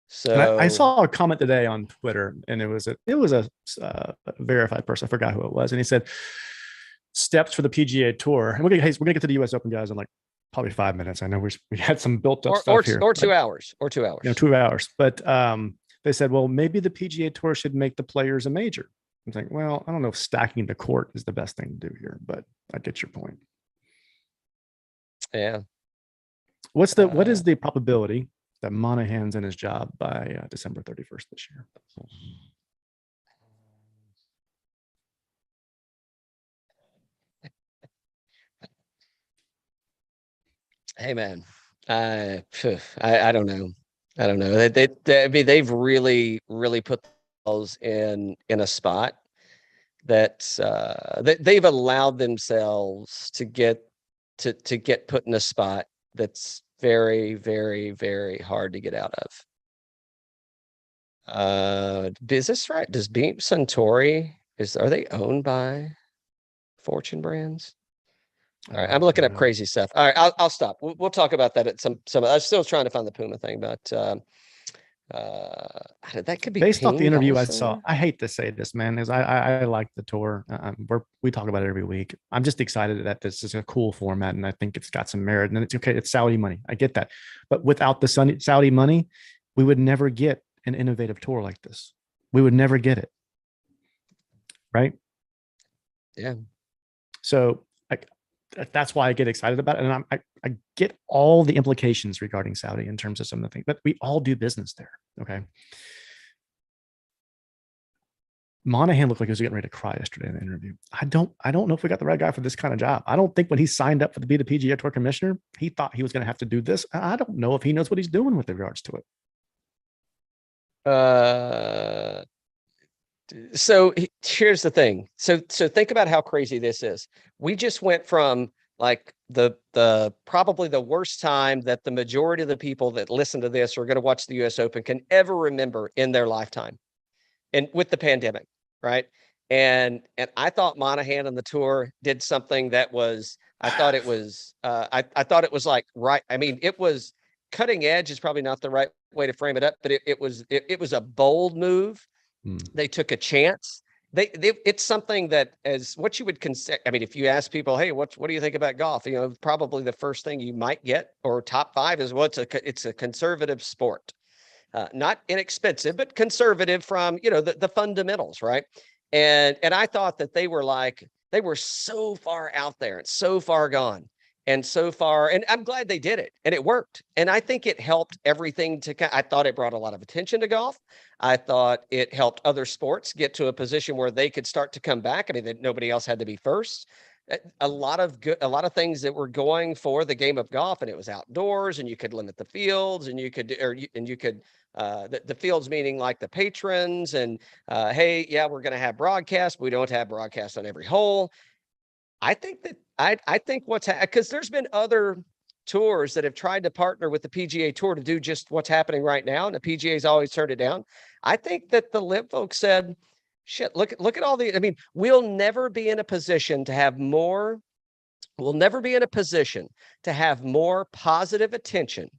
So I saw a comment today on Twitter, and it was a verified person. I forgot who it was, and he said steps for the PGA Tour. And we're gonna get to the US Open, guys, in like probably 5 minutes. I know we had some built up stuff here. Or 2 hours. 2 hours. But they said, well, maybe the PGA Tour should make the players a major. I'm like, well, I don't know if stacking the court is the best thing to do here, but I get your point. Yeah. What is the probability that Monahan's in his job by December 31st this year? Hey man, I don't know. I don't know. I mean, they've really put themselves in a spot that they've allowed themselves to get put in a spot that's very, very, very hard to get out of. Is this right? Does Beam Suntory are they owned by Fortune Brands? All right, I'm looking up crazy stuff. All right, I'll stop. We'll talk about that at some. I'm still trying to find the Puma thing, but that could be based off the interview also. I saw. I hate to say this, man, is I like the tour. We talk about it every week. I'm just excited that this is a cool format, and I think it's got some merit. And it's okay. It's Saudi money. I get that, but without the Saudi money, we would never get an innovative tour like this. We would never get it, right? Yeah. So that's why I get excited about it. And I get all the implications regarding Saudi in terms of some of the things, but we all do business there. Okay. Monahan looked like he was getting ready to cry yesterday in the interview. I don't know if we got the right guy for this kind of job. I don't think when he signed up for the PGA Tour commissioner, he thought he was going to have to do this. I don't know if he knows what he's doing with regards to it. So here's the thing. So think about how crazy this is. We just went from like the probably the worst time that the majority of the people that listen to this are going to watch the US Open can ever remember in their lifetime, and with the pandemic, right? And I thought Monahan on the tour did something that was, I thought it was like, right. I mean, it was cutting edge is probably not the right way to frame it up, but it was a bold move. They took a chance. It's something that, as what you would consider. I mean, if you ask people, hey, what do you think about golf? You know, probably the first thing you might get, or top five, is it's a conservative sport, not inexpensive, but conservative from, you know, the fundamentals, right? And I thought that they were so far out there and so far gone. And so far, and I'm glad they did it, and it worked. And I think it helped everything I thought it brought a lot of attention to golf. I thought it helped other sports get to a position where they could start to come back. I mean, that nobody else had to be first. A lot of things that were going for the game of golf, and it was outdoors, and you could limit the fields, and you could, the fields meaning like the patrons, and hey, yeah, we're going to have broadcast. We don't have broadcast on every hole. I think that I think because there's been other tours that have tried to partner with the PGA Tour to do just what's happening right now, and the PGA's always turned it down. I think that the LIV folks said, shit, look at all I mean, we'll never be in a position to have more positive attention,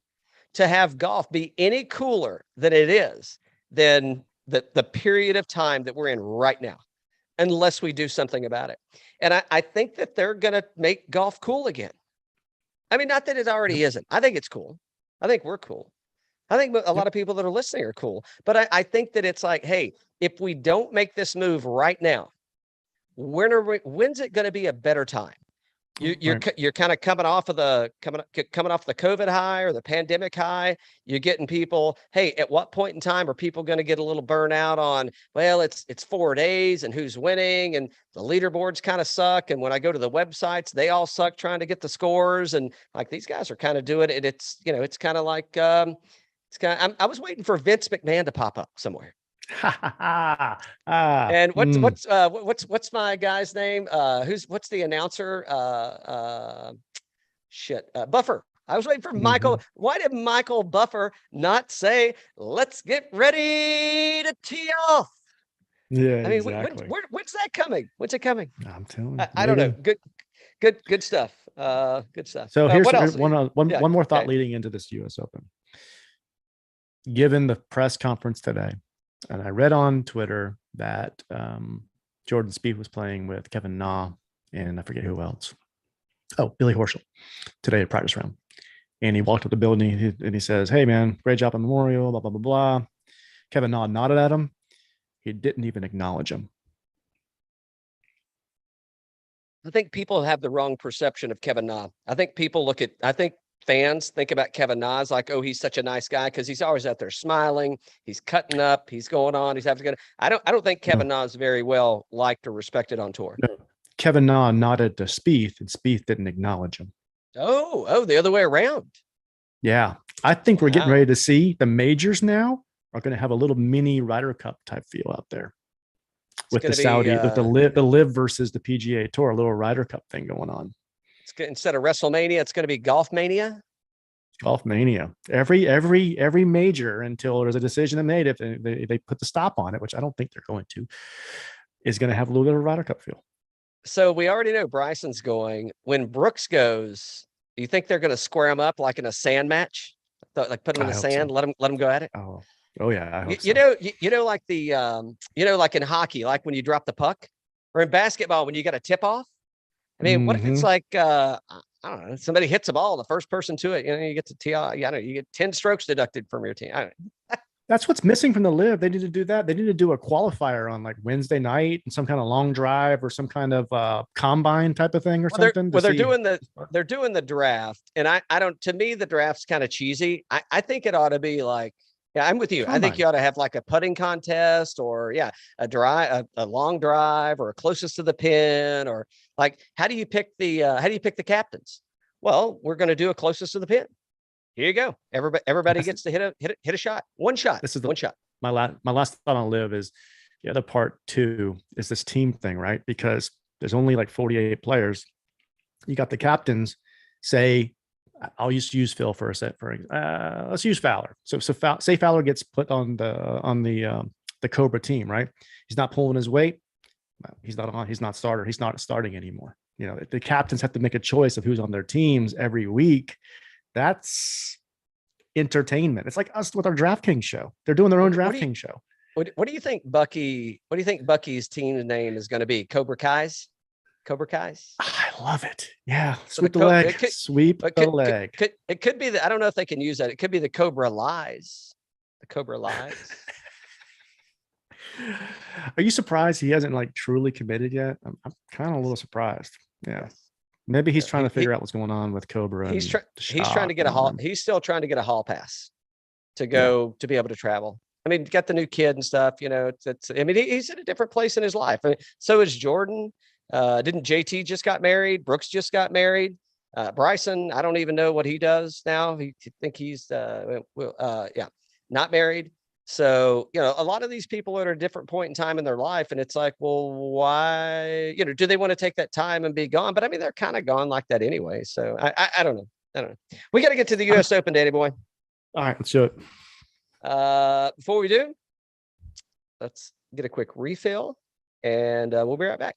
to have golf be any cooler than it is, than the period of time that we're in right now, unless we do something about it. And I think that they're going to make golf cool again. I mean, not that it already isn't. I think it's cool. I think we're cool. I think a lot of people that are listening are cool. But I think that it's like, hey, if we don't make this move right now, when's it going to be a better time? You're kind of coming off the COVID high or the pandemic high. You're getting people, hey, at what point in time are people going to get a little burnout on, well, it's 4 days and who's winning, and the leaderboards kind of suck, and when I go to the websites, they all suck trying to get the scores, and like these guys are kind of doing it. It's, you know, it's kind of like I was waiting for Vince McMahon to pop up somewhere. And what's my guy's name? What's the announcer? Buffer. I was waiting for Michael. Why did Michael Buffer not say, let's get ready to tee off? Yeah, I mean, exactly. when's that coming? When's it coming? I'm telling you. I don't know. Good stuff. Good stuff. So here's what else? one more thought leading into this US Open. Given the press conference today, and I read on Twitter that Jordan Spieth was playing with Kevin Na and I forget who else. Oh, Billy Horschel today at practice round. And he walked up the building and he says, hey, man, great job on Memorial, blah, blah, blah, blah. Kevin Na nodded at him. He didn't even acknowledge him. I think people have the wrong perception of Kevin Na. I think fans think about Kevin Na as like, oh, he's such a nice guy because he's always out there smiling. He's cutting up. He's going on. He's having good. I don't think Kevin Na is very well liked or respected on tour. No. Kevin Na nodded to Spieth, and Spieth didn't acknowledge him. Oh, the other way around. Yeah, I think we're getting ready to see the majors now are going to have a little mini Ryder Cup type feel out there with the Saudi, with the live versus the PGA Tour, a little Ryder Cup thing going on. It's good. Instead of WrestleMania, it's going to be Golf Mania. Golf Mania. Every major until there's a decision made, if they put the stop on it, which I don't think they're going to, is going to have a little bit of Ryder Cup feel. So we already know Bryson's going. When Brooks goes, do you think they're going to square him up like in a sand match? Like put him in the sand, so. let him go at it. Oh yeah. I hope you know, like the like in hockey, like when you drop the puck, or in basketball when you got a tip off. I mean, what if it's like I don't know, somebody hits a ball, the first person to it, you get to tee off. You get 10 strokes deducted from your team. I don't know. That's what's missing from the live. They need to do that. They need to do a qualifier on like Wednesday night and some kind of long drive or some kind of combine type of thing or something. They're doing the draft. And I don't, to me, the draft's kind of cheesy. I think it ought to be like, yeah, I'm with you. Combine. I think you ought to have like a putting contest or a long drive or closest to the pin, or like, how do you pick the captains? Well, we're going to do a closest to the pin. Here you go. Everybody gets to hit a shot. One shot. One shot. My last thought on live is the other part too is this team thing, right? Because there's only like 48 players. You got the captains. Say, I'll use Phil for a set. Let's use Fowler. So say Fowler gets put on the Cobra team, right? He's not pulling his weight. He's not on. He's not starter. He's not starting anymore. The captains have to make a choice of who's on their teams every week. That's entertainment. It's like us with our DraftKings show. They're doing their own DraftKings show. What do you think, Bucky? What do you think Bucky's team name is going to be? Cobra Kai's? I love it. Yeah. Sweep the leg. Sweep the leg. It could be I don't know if they can use that. It could be the Cobra Lies. The Cobra Lies. Are you surprised he hasn't like truly committed yet? I'm kind of a little surprised. Yeah. Maybe he's trying to figure out what's going on with Cobra. He's trying to get a hall. He's still trying to get a hall pass to go to be able to travel. I mean, got the new kid and stuff. I mean, he's in a different place in his life. I mean, so is Jordan. Didn't JT just got married? Brooks just got married. Bryson, I don't even know what he does now. I think he's not married. So, a lot of these people are at a different point in time in their life. And it's like, well, why, do they want to take that time and be gone? But I mean, they're kind of gone like that anyway. So I don't know. We got to get to the US Open, Danny boy. All right, let's do it. Before we do, let's get a quick refill and we'll be right back.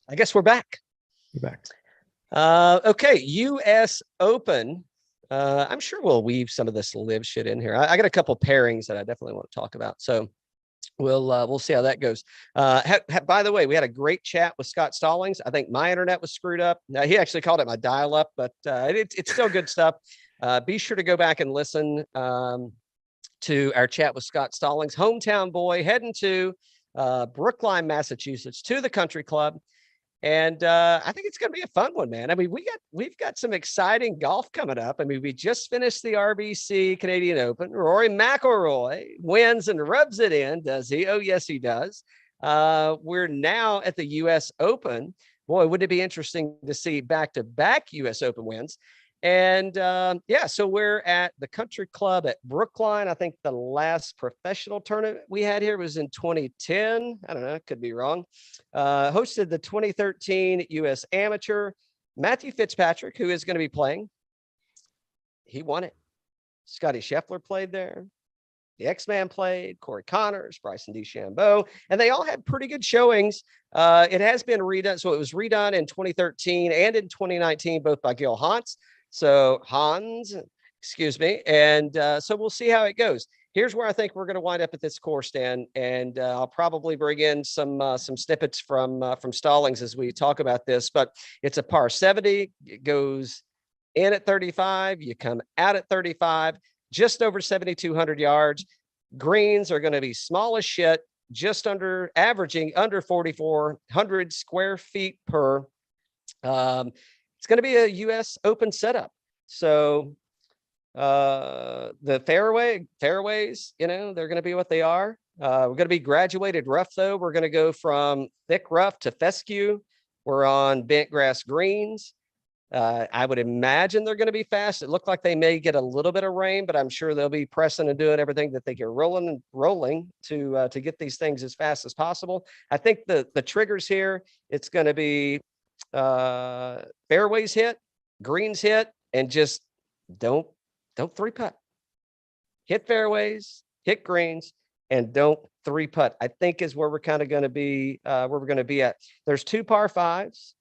I guess we're back. We're back. Okay, US Open. I'm sure we'll weave some of this live shit in here. I got a couple pairings that I definitely want to talk about. So we'll see how that goes. By the way, we had a great chat with Scott Stallings. I think my internet was screwed up. He actually called it my dial-up, but it's still good stuff. Be sure to go back and listen to our chat with Scott Stallings, hometown boy, heading to Brookline, Massachusetts, to the country club. And I think it's going to be a fun one, man. I mean, we've got some exciting golf coming up. I mean, we just finished the RBC Canadian Open. Rory McIlroy wins and rubs it in, does he? Oh, yes, he does. We're now at the US Open. Boy, wouldn't it be interesting to see back-to-back US Open wins? And so we're at the country club at Brookline. I think the last professional tournament we had here was in 2010. I don't know, could be wrong. Hosted the 2013 US Amateur. Matthew Fitzpatrick, who is going to be playing, he won it. Scottie Scheffler played there. The X-Man played, Corey Connors, Bryson DeChambeau, and they all had pretty good showings. It has been redone. So it was redone in 2013 and in 2019, both by Gil Hans. And so we'll see how it goes. Here's where I think we're going to wind up at this course, Dan, and I'll probably bring in some snippets from Stallings as we talk about this. But it's a par 70. It goes in at 35, you come out at 35, just over 7,200 yards. Greens are going to be small as shit, just averaging under 4,400 square feet per. It's going to be a U.S. Open setup. So the fairways, they're going to be what they are. We're going to be graduated rough, though. We're going to go from thick rough to fescue. We're on bent grass greens. I would imagine they're going to be fast. It looked like they may get a little bit of rain, but I'm sure they'll be pressing and doing everything that they can rolling to get these things as fast as possible. I think the triggers here, it's going to be fairways hit, greens hit, and just don't three putt. Hit fairways, hit greens, and don't three putt. I think is where we're kind of going to be, where we're going to be at. There's 2 par 5s.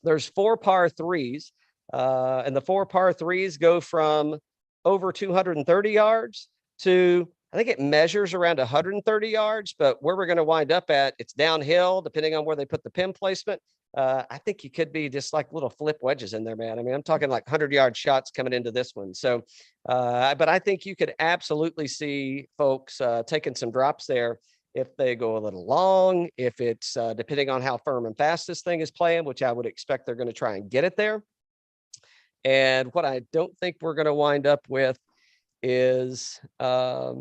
There's 4 par 3s, and the 4 par 3s go from over 230 yards to, I think it measures around 130 yards, but where we're going to wind up at, it's downhill, depending on where they put the pin placement. I think you could be just like little flip wedges in there, man. I mean, I'm talking like 100-yard shots coming into this one. So, but I think you could absolutely see folks taking some drops there if they go a little long, if it's depending on how firm and fast this thing is playing, which I would expect they're going to try and get it there. And what I don't think we're going to wind up with is, I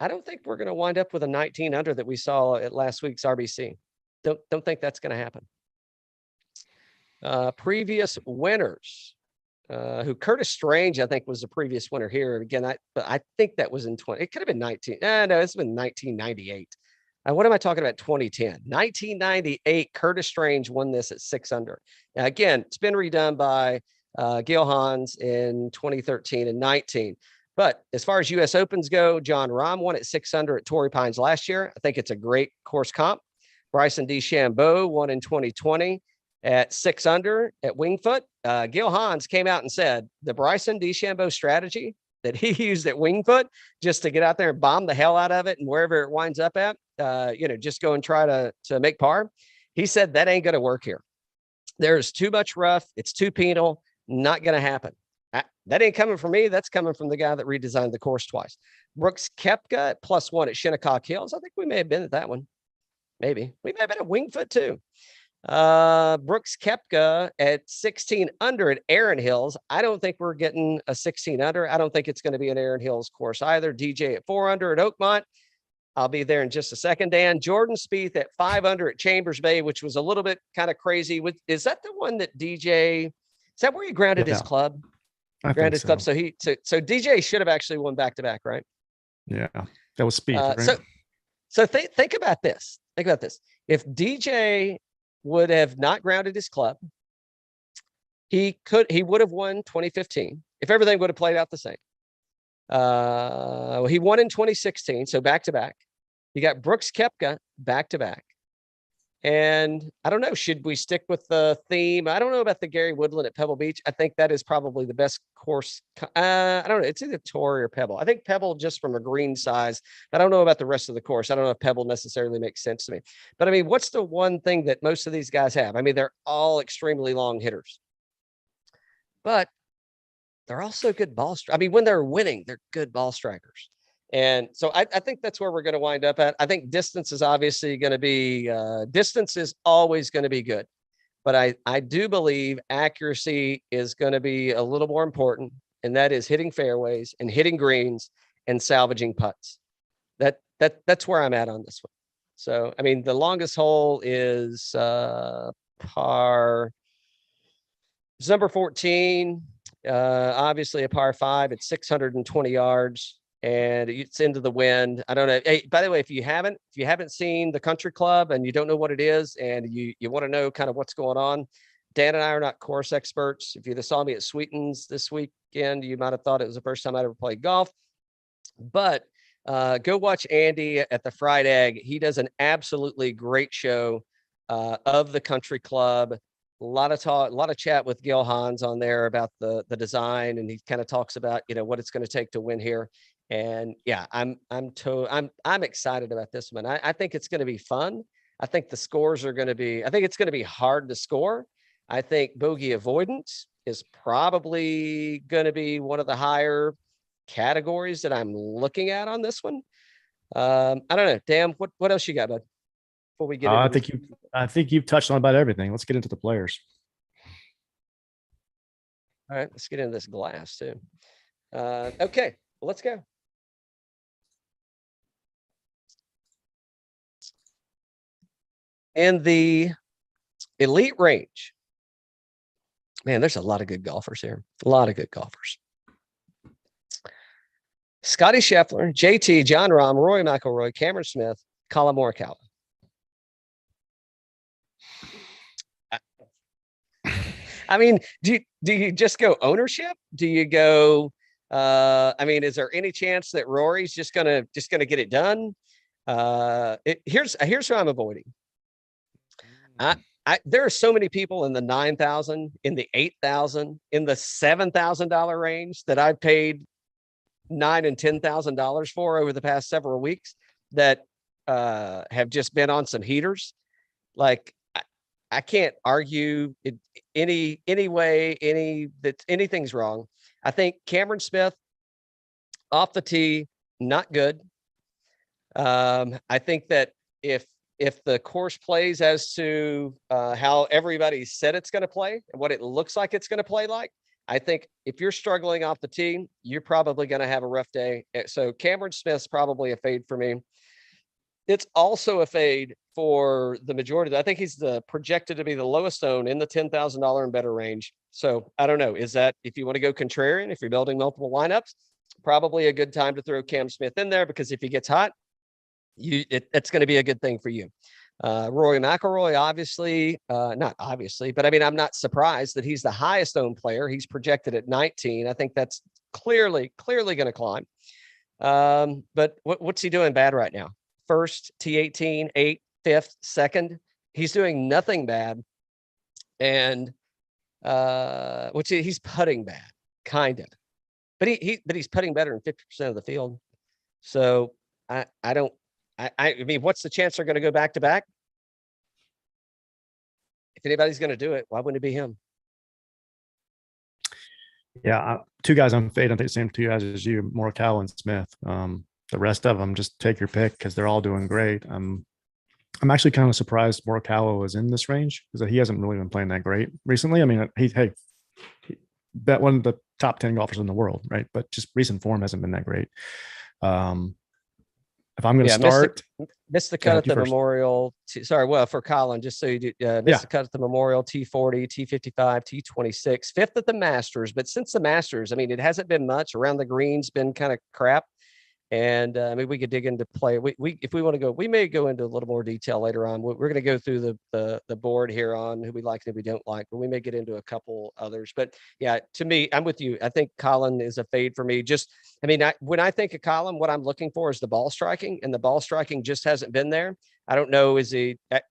don't think we're going to wind up with a 19 under that we saw at last week's RBC. Don't think that's going to happen. Previous winners. Who Curtis Strange, I think, was the previous winner here. Again, I think that was in 20. It could have been 19. No, it's been 1998. What am I talking about? 2010. 1998, Curtis Strange won this at 6 under. Now, again, it's been redone by Gil Hans in 2013 and 19. But as far as U.S. Opens go, Jon Rahm won at 6 under at Torrey Pines last year. I think it's a great course comp. Bryson DeChambeau won in 2020. At 6 under at Wingfoot. Gil Hans came out and said the Bryson DeChambeau strategy that he used at Wingfoot just to get out there and bomb the hell out of it, and wherever it winds up at, just go and try to make par. He said that ain't going to work here. There's too much rough. It's too penal. Not going to happen. That ain't coming from me. That's coming from the guy that redesigned the course twice. Brooks Koepka at +1 at Shinnecock Hills. I think we may have been at that one. Maybe we may have been at Wingfoot too. Brooks Koepka at 16 under at Erin Hills. I don't think we're getting a 16 under. I don't think it's going to be an Erin Hills course either. DJ at 4 under at Oakmont. I'll be there in just a second, Dan. Jordan Spieth at 5 under at Chambers Bay, which was a little bit kind of crazy. Is that the one that DJ, is that where he grounded his club? Grounded his club. So DJ should have actually won back-to-back, right? Yeah. That was Spieth, right? So think about this. Think about this. If DJ would have not grounded his club, he would have won 2015 if everything would have played out the same. He won in 2016, so back-to-back. You got Brooks Koepka back-to-back. And I don't know, should we stick with the theme? I don't know about the Gary Woodland at Pebble Beach. I think that is probably the best course. I don't know. It's either Torrey or Pebble. I think Pebble just from a green size. I don't know about the rest of the course. I don't know if Pebble necessarily makes sense to me. But I mean, what's the one thing that most of these guys have? I mean, they're all extremely long hitters. But they're also good ball strikers. I mean, when they're winning, they're good ball strikers. And so I think that's where we're going to wind up at. I think distance is obviously going to be, distance is always going to be good. But I do believe accuracy is going to be a little more important. And that is hitting fairways and hitting greens and salvaging putts. That's where I'm at on this one. So, I mean, the longest hole is par number 14, obviously a par 5 at 620 yards. And it's into the wind. I don't know. Hey, by the way, if you haven't seen the country club and you don't know what it is and you want to know kind of what's going on, Dan and I are not course experts. If you saw me at Sweetens this weekend, you might have thought it was the first time I'd ever played golf. But go watch Andy at the Fried Egg. He does an absolutely great show of the country club. A lot of talk, a lot of chat with Gil Hans on there about the design, and he kind of talks about what it's going to take to win here. And yeah, I'm excited about this one. I think it's going to be fun. I think the scores are going to be, I think it's going to be hard to score. I think bogey avoidance is probably going to be one of the higher categories that I'm looking at on this one. I don't know. Dan, what else you got, bud? Before we get into I think you've touched on about everything. Let's get into the players. All right, let's get into this glass too. Okay, well, let's go. In the elite range, man, there's a lot of good golfers here. A lot of good golfers. Scottie Scheffler, JT, Jon Rahm, Rory McIlroy, Cameron Smith, Colin Morikawa. I mean, do you just go ownership? Do you go? I mean, is there any chance that Rory's just gonna get it done? Here's who I'm avoiding. There are so many people in the 9,000, in the 8,000, in the $7,000 range that I've paid $9,000 and $10,000 for over the past several weeks that have just been on some heaters. Like, I can't argue it any way that anything's wrong. I think Cameron Smith off the tee, not good. I think that if the course plays as to how everybody said it's going to play and what it looks like it's going to play like, I think if you're struggling off the tee, you're probably going to have a rough day. So Cameron Smith's probably a fade for me. It's also a fade for the majority. I think he's projected to be the lowest owned in the $10,000 and better range. So I don't know. Is that, if you want to go contrarian, if you're building multiple lineups, probably a good time to throw Cam Smith in there, because if he gets hot, it's going to be a good thing for you. Rory McIlroy, obviously, not obviously, but I mean, I'm not surprised that he's the highest owned player. He's projected at 19. I think that's clearly going to climb. But what's he doing bad right now? First, T18, 8th, 5th, 2nd. He's doing nothing bad. And he's putting bad, kind of. But he's putting better than 50% of the field. So I mean, what's the chance they're going to go back to back? If anybody's going to do it, why wouldn't it be him? Yeah, two guys I'm fading. I think the same two guys as you, Morikawa and Smith. The rest of them, just take your pick because they're all doing great. I'm actually kind of surprised Morikawa was in this range because he hasn't really been playing that great recently. I mean, he bet one of the top 10 golfers in the world, right? But just recent form hasn't been that great. If I'm going to start, missed the cut at the Memorial. For Colin, just so you do, missed the cut at the Memorial, T40, T55, T26, 5th at the Masters. But since the Masters, I mean, it hasn't been much. Around the greens, been kind of crap. And maybe we could dig into play. If we want to go, we may go into a little more detail later on. We're going to go through the board here on who we like and who we don't like, but we may get into a couple others. But yeah, to me, I'm with you. I think Colin is a fade for me. When I think of Colin, what I'm looking for is the ball striking, and the ball striking just hasn't been there. I don't know.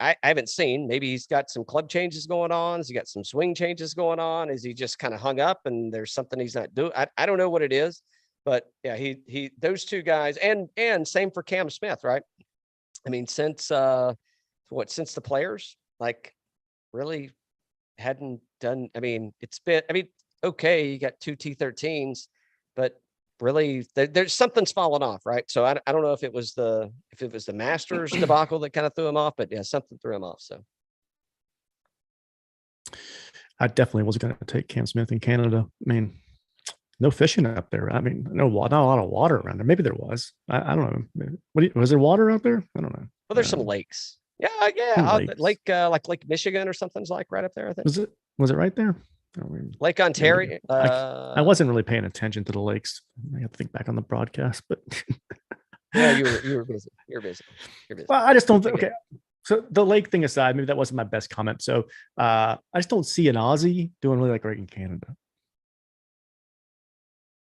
I haven't seen, maybe he's got some club changes going on. Has he got some swing changes going on? Is he just kind of hung up and there's something he's not doing? I don't know what it is. But yeah, he those two guys, and same for Cam Smith, right? I mean, since the Players, like, really hadn't done. I mean, it's been. I mean, okay, you got two T13s, but really, there's something's fallen off, right? So I don't know if it was the Masters debacle that kind of threw him off, but yeah, something threw him off. So I definitely was going to take Cam Smith in Canada. I mean, no fishing up there. I mean, not a lot of water around there. Maybe there was. I don't know. Was there water out there? I don't know. Well, there's some lakes. Yeah. Lake, like Lake Michigan or something's like right up there, I think. Was it right there? Lake Ontario. I wasn't really paying attention to the lakes. I have to think back on the broadcast, but yeah, you were busy. You're busy. Well, I just don't think. Okay. So the lake thing aside, maybe that wasn't my best comment. So I just don't see an Aussie doing really great in Canada.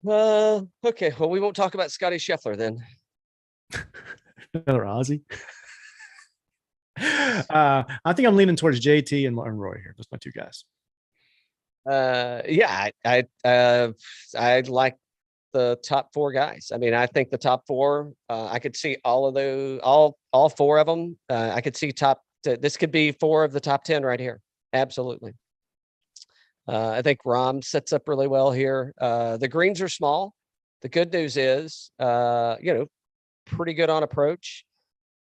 Okay. Well, we won't talk about Scottie Scheffler then. Another Aussie. I think I'm leaning towards JT and Roy here. Those are my two guys. Yeah, I like the top four guys. I mean, I think the top four, I could see all of those, all four of them. I could see this could be 4 of the top 10 right here. Absolutely. I think Rahm sets up really well here. The greens are small. The good news is, pretty good on approach.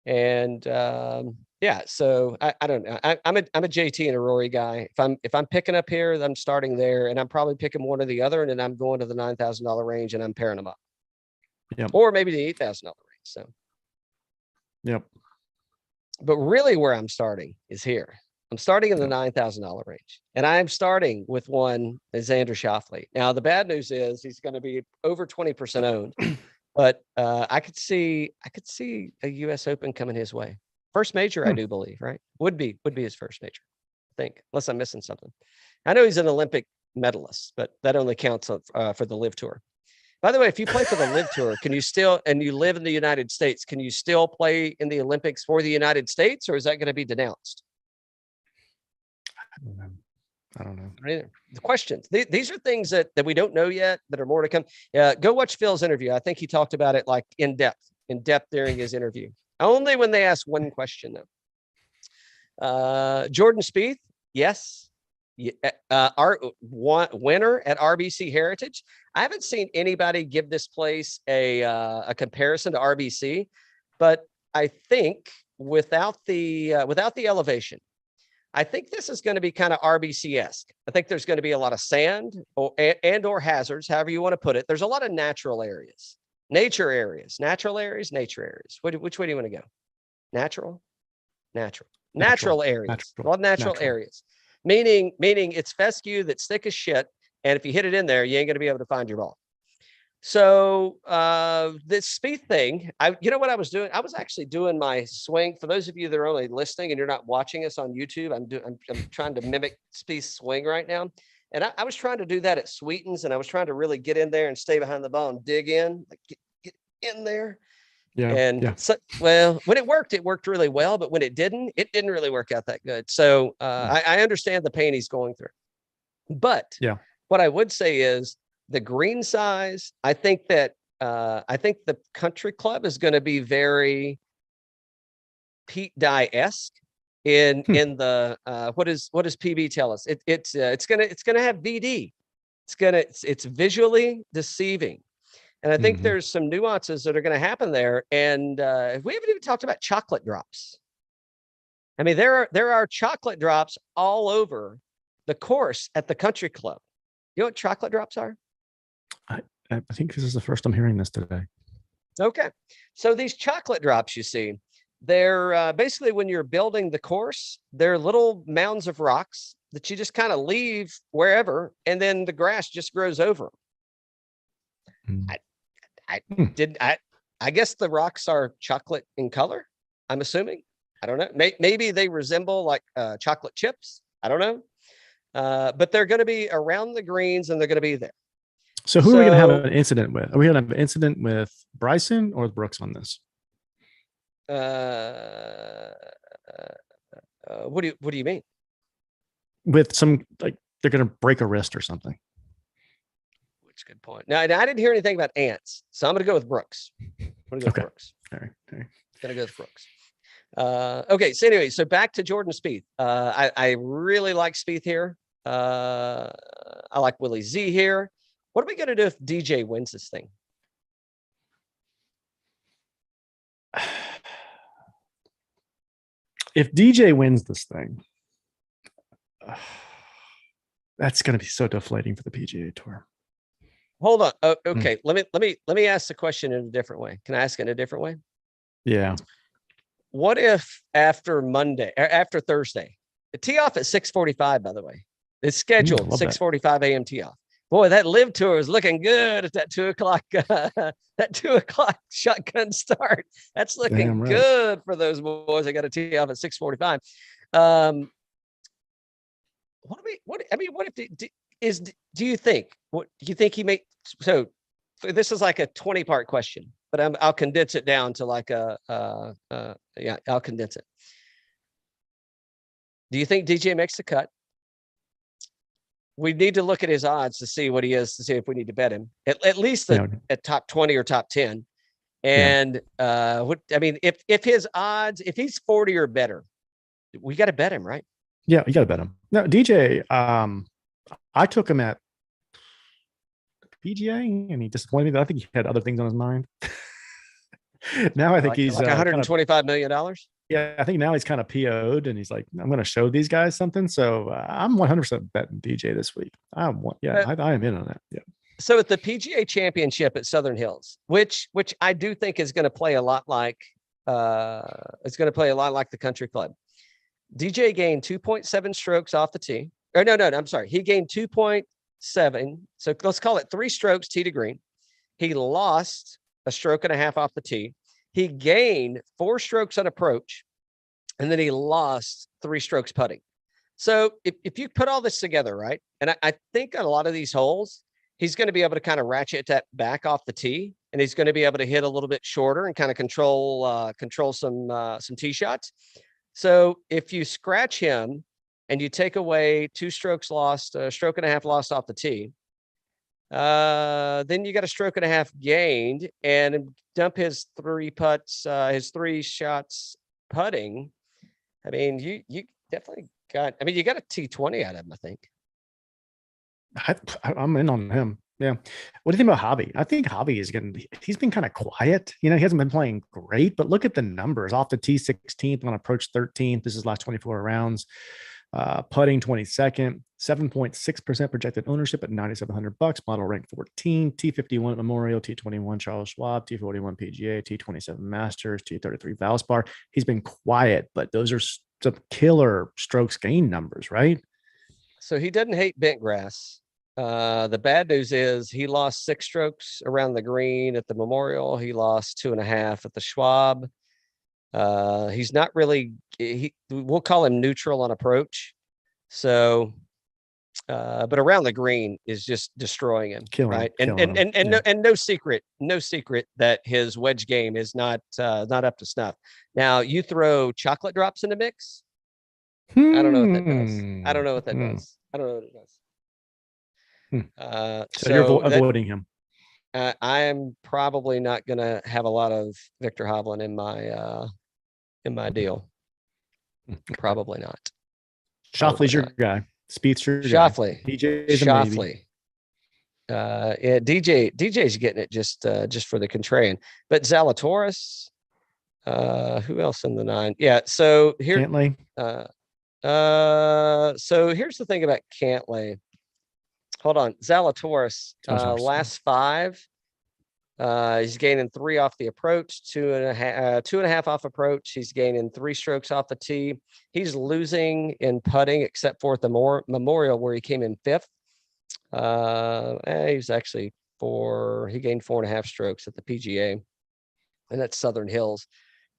And yeah, so I don't know. I'm a JT and a Rory guy. If I'm picking up here, I'm starting there, and I'm probably picking one or the other, and then I'm going to the $9,000 range and I'm pairing them up. Yep. Or maybe the $8,000 range. So yep. But really where I'm starting is here. I'm starting in the $9,000 range, and I'm starting with one Xander Schauffele. Now, the bad news is he's going to be over 20% owned, but I could see a U.S. Open coming his way. First major, I do believe, right? Would be his first major, I think, unless I'm missing something. I know he's an Olympic medalist, but that only counts for the Live Tour. By the way, if you play for the Live Tour, can you still, and you live in the United States, can you still play in the Olympics for the United States, or is that going to be denounced? I don't know. The questions. These are things that we don't know yet, that are more to come. Go watch Phil's interview. I think he talked about it like in depth during his interview. Only when they ask one question, though. Jordan Spieth, yes. Our winner at RBC Heritage. I haven't seen anybody give this place a comparison to RBC, but I think without the elevation, I think this is going to be kind of RBC-esque. I think there's going to be a lot of sand or hazards, however you want to put it. There's a lot of natural areas, nature areas. Which way do you want to go? Natural areas. A lot of natural areas. Meaning it's fescue that's thick as shit. And if you hit it in there, you ain't going to be able to find your ball. So this Spieth thing, you know what I was doing? I was actually doing my swing. For those of you that are only listening and you're not watching us on YouTube, I'm trying to mimic Spieth's swing right now. And I was trying to do that at Sweetens, and I was trying to really get in there and stay behind the ball and dig in, like get in there. Yeah. And so, well, when it worked really well, but when it didn't really work out that good. So I understand the pain he's going through. But what I would say is the green size, I think the country club is going to be very Pete Dye-esque in the what does PB tell us? It's gonna have VD. It's visually deceiving. And I think there's some nuances that are going to happen there. And we haven't even talked about chocolate drops. I mean, there are chocolate drops all over the course at the country club. You know what chocolate drops are? I think this is the first I'm hearing this today. Okay. So these chocolate drops, you see, they're basically when you're building the course, they're little mounds of rocks that you just kind of leave wherever, and then the grass just grows over them. I guess the rocks are chocolate in color, I'm assuming. I don't know. Maybe they resemble like chocolate chips. I don't know. But they're going to be around the greens, and they're going to be there. So who are we going to have an incident with? Are we going to have an incident with Bryson or with Brooks on this? What do you mean? With some, like, they're going to break a wrist or something. Which good point. Now, I didn't hear anything about ants, so I'm going to go with Brooks. With Brooks. All right. Going to go with Brooks. Okay. So anyway, so back to Jordan Spieth. I really like Spieth here. I like Willie Z here. What are we going to do if DJ wins this thing? If DJ wins this thing, that's going to be so deflating for the PGA Tour. Hold on. Okay. Let me ask the question in a different way. Can I ask it in a different way? Yeah. What if after Thursday, the tee off at 6:45, by the way, it's scheduled 6:45 a.m. tee off. Boy, that Live Tour is looking good at that 2:00 shotgun start. That's looking good for those boys. They got to tee off at 6:45. Do you think he may? So this is like a 20-part question, but I'll condense it down to like I'll condense it. Do you think DJ makes the cut? We need to look at his odds to see what he is, to see if we need to bet him at least at top 20 or top 10. And if his odds, if he's 40 or better, we got to bet him, right? Yeah, you got to bet him. No, DJ, I took him at PGA and he disappointed me. I think he had other things on his mind. Now I think he's like $125 million. Yeah, I think now he's kind of PO'd and he's like, I'm going to show these guys something. So I'm 100% betting DJ this week. I am in on that. Yeah. So at the PGA Championship at Southern Hills, which I do think is going to play a lot like the Country Club. DJ gained 2.7 strokes off the tee. Or no, I'm sorry. He gained 2.7. So let's call it 3 strokes tee to green. He lost a stroke and a half off the tee. He gained 4 strokes on approach, and then he lost 3 strokes putting. So if you put all this together, right? And I think on a lot of these holes, he's going to be able to kind of ratchet that back off the tee, and he's going to be able to hit a little bit shorter and kind of control some tee shots. So if you scratch him and you take away 2 strokes lost, a stroke and a half lost off the tee, then you got a stroke and a half gained, and dump his 3 shots putting. I mean, you definitely got. I mean, you got a T20 out of him, I think. I'm in on him. Yeah. What do you think about Hobby? I think Hobby is he's been kind of quiet. He hasn't been playing great, but look at the numbers. Off the tee 16th, on approach 13th. This is last 24 rounds. Putting 22nd, 7.6% projected ownership at $9,700. Model rank 14. T51 Memorial, T21 Charles Schwab, T41 PGA, T27 Masters, T33 Valspar. He's been quiet, but those are some killer strokes gain numbers, right? So he doesn't hate bent grass. The bad news is he lost 6 strokes around the green at the Memorial. He lost 2.5 at the Schwab. He's not really, we'll call him neutral on approach. So, but around the green is just destroying him. Right. And no secret that his wedge game is not up to snuff. Now you throw chocolate drops in the mix. I don't know what that does. I don't know what it does. So you're avoiding him. I am probably not going to have a lot of Viktor Hovland in my deal. Probably not. Schauffele's your guy. Spieth's your Schauffele. guy. Schauffele. Yeah, DJ's getting it just for the contrarian. But Zalatoris, who else in the 9? Yeah, so here Cantlay. So here's the thing about Cantlay. Hold on. Zalatoris, last 5. He's gaining 3 off the approach, 2.5 off approach. He's gaining 3 strokes off the tee. He's losing in putting, except for at the Memorial, where he came in 5th. He was actually he gained 4.5 strokes at the PGA, and that's Southern Hills.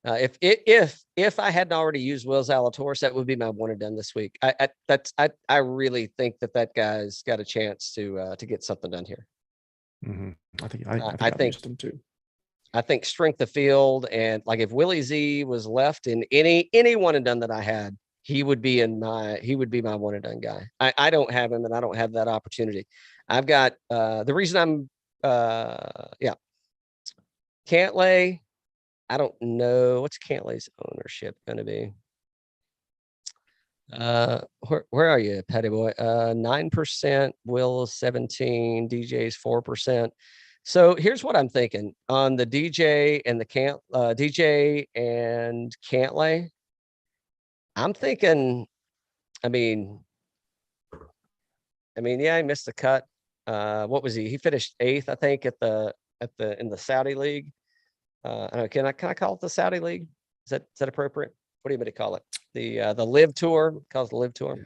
If I hadn't already used Will Zalatoris, that would be my one and done this week. I really think that guy's got a chance to get something done here. Mm-hmm. I think them too. I think strength of field, and like if Willie Z was left in any one and done that I had, he would be my one and done guy. I don't have him, and I don't have that opportunity. I've got the reason I'm Cantlay. I don't know what's Cantlay's ownership going to be. Where are you, Patty boy? 9%, Will 17, DJ's 4%. So here's what I'm thinking on the DJ and the DJ and Cantlay. I'm thinking, I mean, yeah, he missed the cut. What was he? He finished 8th, I think, in the Saudi League. I don't know, can I call it the Saudi League? Is that appropriate? What do you mean to call it? The Live Tour, calls the Live Tour.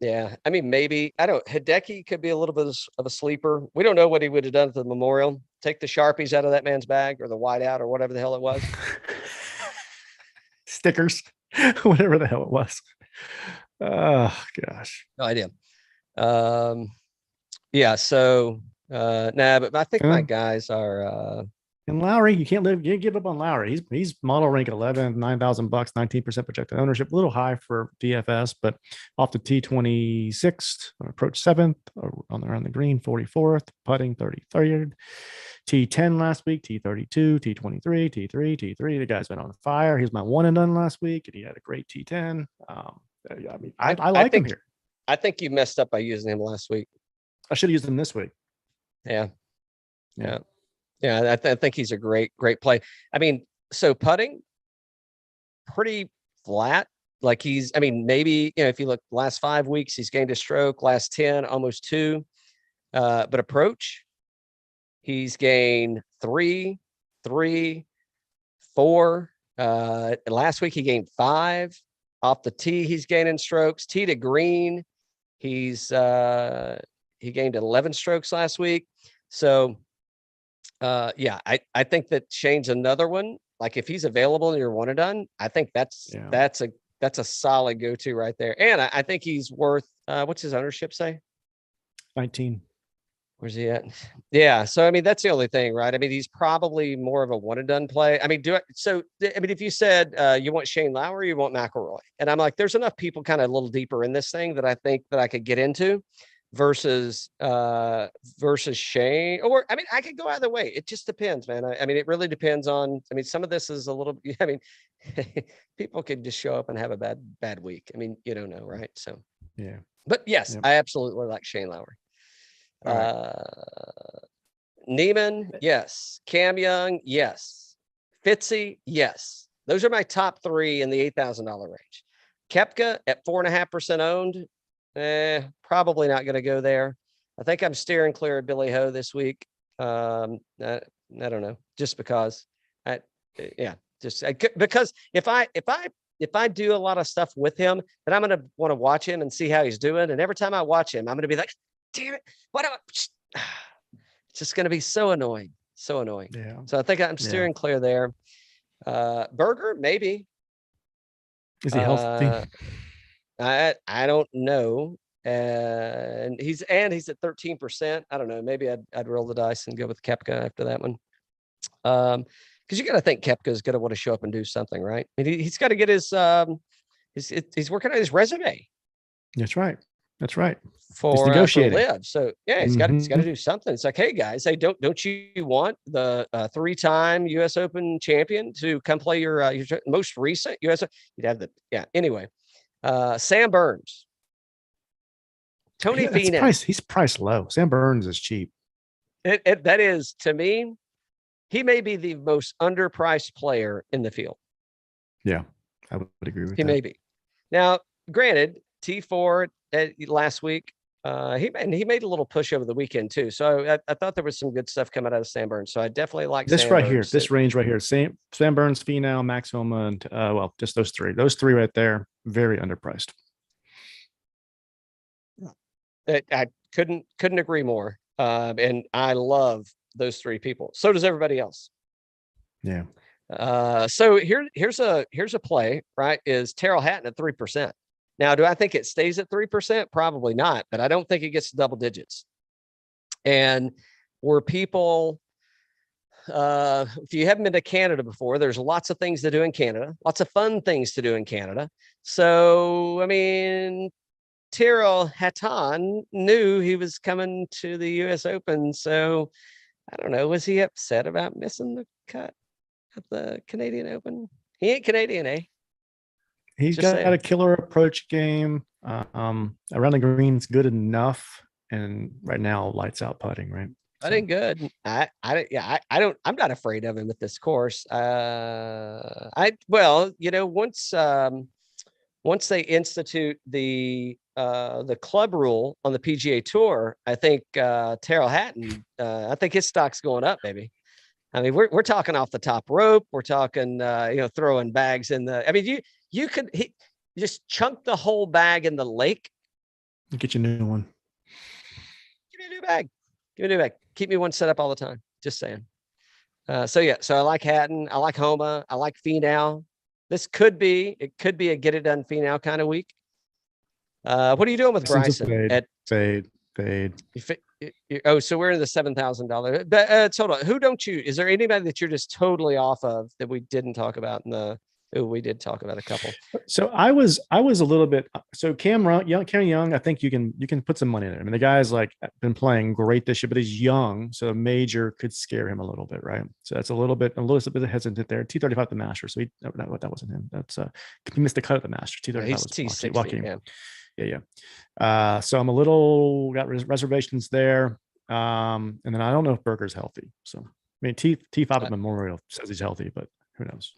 Yeah. I mean, maybe, I don't, Hideki could be a little bit of a sleeper. We don't know what he would have done at the Memorial. Take the Sharpies out of that man's bag, or the whiteout, or whatever the hell it was. Stickers, whatever the hell it was. Oh gosh. No idea. Yeah. So, but I think my guys are, and Lowry, you can't give up on Lowry. He's model rank 11, $9,000, 19% projected ownership, a little high for DFS, but off the T26, approach 7th, around the green, 44th, putting 33rd, T10 last week, T32, T23, T3. The guy's been on fire. He's my one and done last week, and he had a great T10. I like him here. I think you messed up by using him last week. I should have used him this week. Yeah. I think he's a great play. I mean, so putting pretty flat. Like maybe, if you look last 5 weeks, he's gained a stroke, last 10, almost 2. But approach, he's gained 3, 4. Last week he gained 5. Off the tee, he's gaining strokes. Tee to green, he gained 11 strokes last week. So I think that Shane's another one. Like if he's available and you're one and done, I think that's a solid go-to right there. And I think he's worth what's his ownership say? 19. Where's he at? Yeah. So, that's the only thing, right? He's probably more of a one and done play. If you said you want Shane Lowry, you want McIlroy. And I'm like, there's enough people kind of a little deeper in this thing that I think that I could get into versus Shane. Or, I could go either way. It just depends, man. It really depends on, some of this is a little, people could just show up and have a bad week. You don't know, right? So, yeah. But yes, I absolutely like Shane Lowry. Neiman, yes. Cam Young, yes. Fitzy, yes. Those are my top 3 in the $8,000 range. Koepka at 4.5% owned. Probably not going to go there. I think I'm steering clear of Billy Ho this week. I don't know, just because. Because if I do a lot of stuff with him, then I'm going to want to watch him and see how he's doing. And every time I watch him, I'm going to be like, damn it, it's just going to be so annoying. Yeah. So I think I'm steering clear there. Berger, maybe. Is he healthy? I don't know. And he's at 13%. I don't know. Maybe I'd roll the dice and go with Koepka after that one. Because you got to think Koepka is going to want to show up and do something, right? He's got to get he's working on his resume. That's right. For negotiating. Live. So he's got to do something. It's like, hey guys, don't you want the 3-time U.S. Open champion to come play your most recent U.S. You'd have anyway. Sam Burns, Tony Finau. He's priced low. Sam Burns is cheap. That is, to me, he may be the most underpriced player in the field. Yeah, I would agree with that. He may be. Now, granted, T4 last week, he made a little push over the weekend too. So I thought there was some good stuff coming out of Sam Burns. So I definitely like this Sam right Burns. Here. This range right here. Sam Burns, Finau, Max Homa, and just those 3. Those 3 right there, very underpriced. I couldn't agree more. And I love those 3 people. So does everybody else. Yeah. So here's a play, right? Is Terrell Hatton at 3%. Now, do I think it stays at 3%? Probably not, but I don't think it gets to double digits. And were people, if you haven't been to Canada before, there's lots of things to do in Canada, lots of fun things to do in Canada. So, Terrell Hatton knew he was coming to the U.S. Open. So, I don't know, was he upset about missing the cut at the Canadian Open? He ain't Canadian, eh? He's got a killer approach game. Around the green's good enough, and right now lights out putting, right? Putting good. I'm not afraid of him at this course. Once they institute the club rule on the PGA Tour, I think Terrell Hatton, I think his stock's going up, baby. We're talking off the top rope. We're talking, throwing bags in the. You could just chunk the whole bag in the lake. Get you a new one. Give me a new bag. Keep me one set up all the time. Just saying. So I like Hatton. I like Homa. I like Finau. It could be a get it done Finau kind of week. What are you doing with Bryson? Fade. So we're in the $7,000. But hold on. Who don't you? Is there anybody that you're just totally off of that we didn't talk about in the? We did talk about a couple. So I was a little bit. So Cam Young, I think you can put some money in it. The guy's been playing great this year, but he's young, so a major could scare him a little bit, right? So that's a little bit hesitant there. T35 at the Masters, so that wasn't him. That's he missed the cut at the Masters. T35 was T60. Yeah. So I'm a little got reservations there. And then I don't know if Berger's healthy. So I mean, T5 at Memorial says he's healthy, but who knows?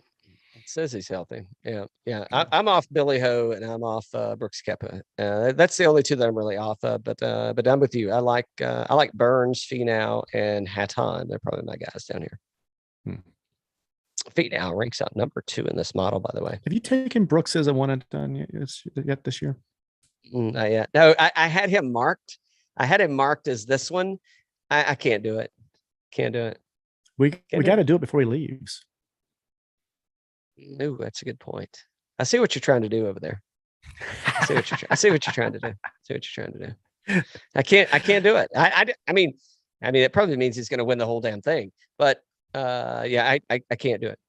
It says he's healthy. Yeah. I'm off Billy Ho and I'm off Brooks Koepka. That's the only two that I'm really off of. But I'm with you. I like Burns, Finau, and Hatton. They're probably my guys down here. Finau ranks out number 2 in this model, by the way. Have you taken Brooks as a one and done yet this year? Not yet. No, I had him marked. I had him marked as this one. I can't do it. Can't do it. We got to do it before he leaves. Ooh, that's a good point. I see what you're trying to do over there. I see what you're trying to do. I can't do it. I mean, it probably means he's going to win the whole damn thing. But I can't do it.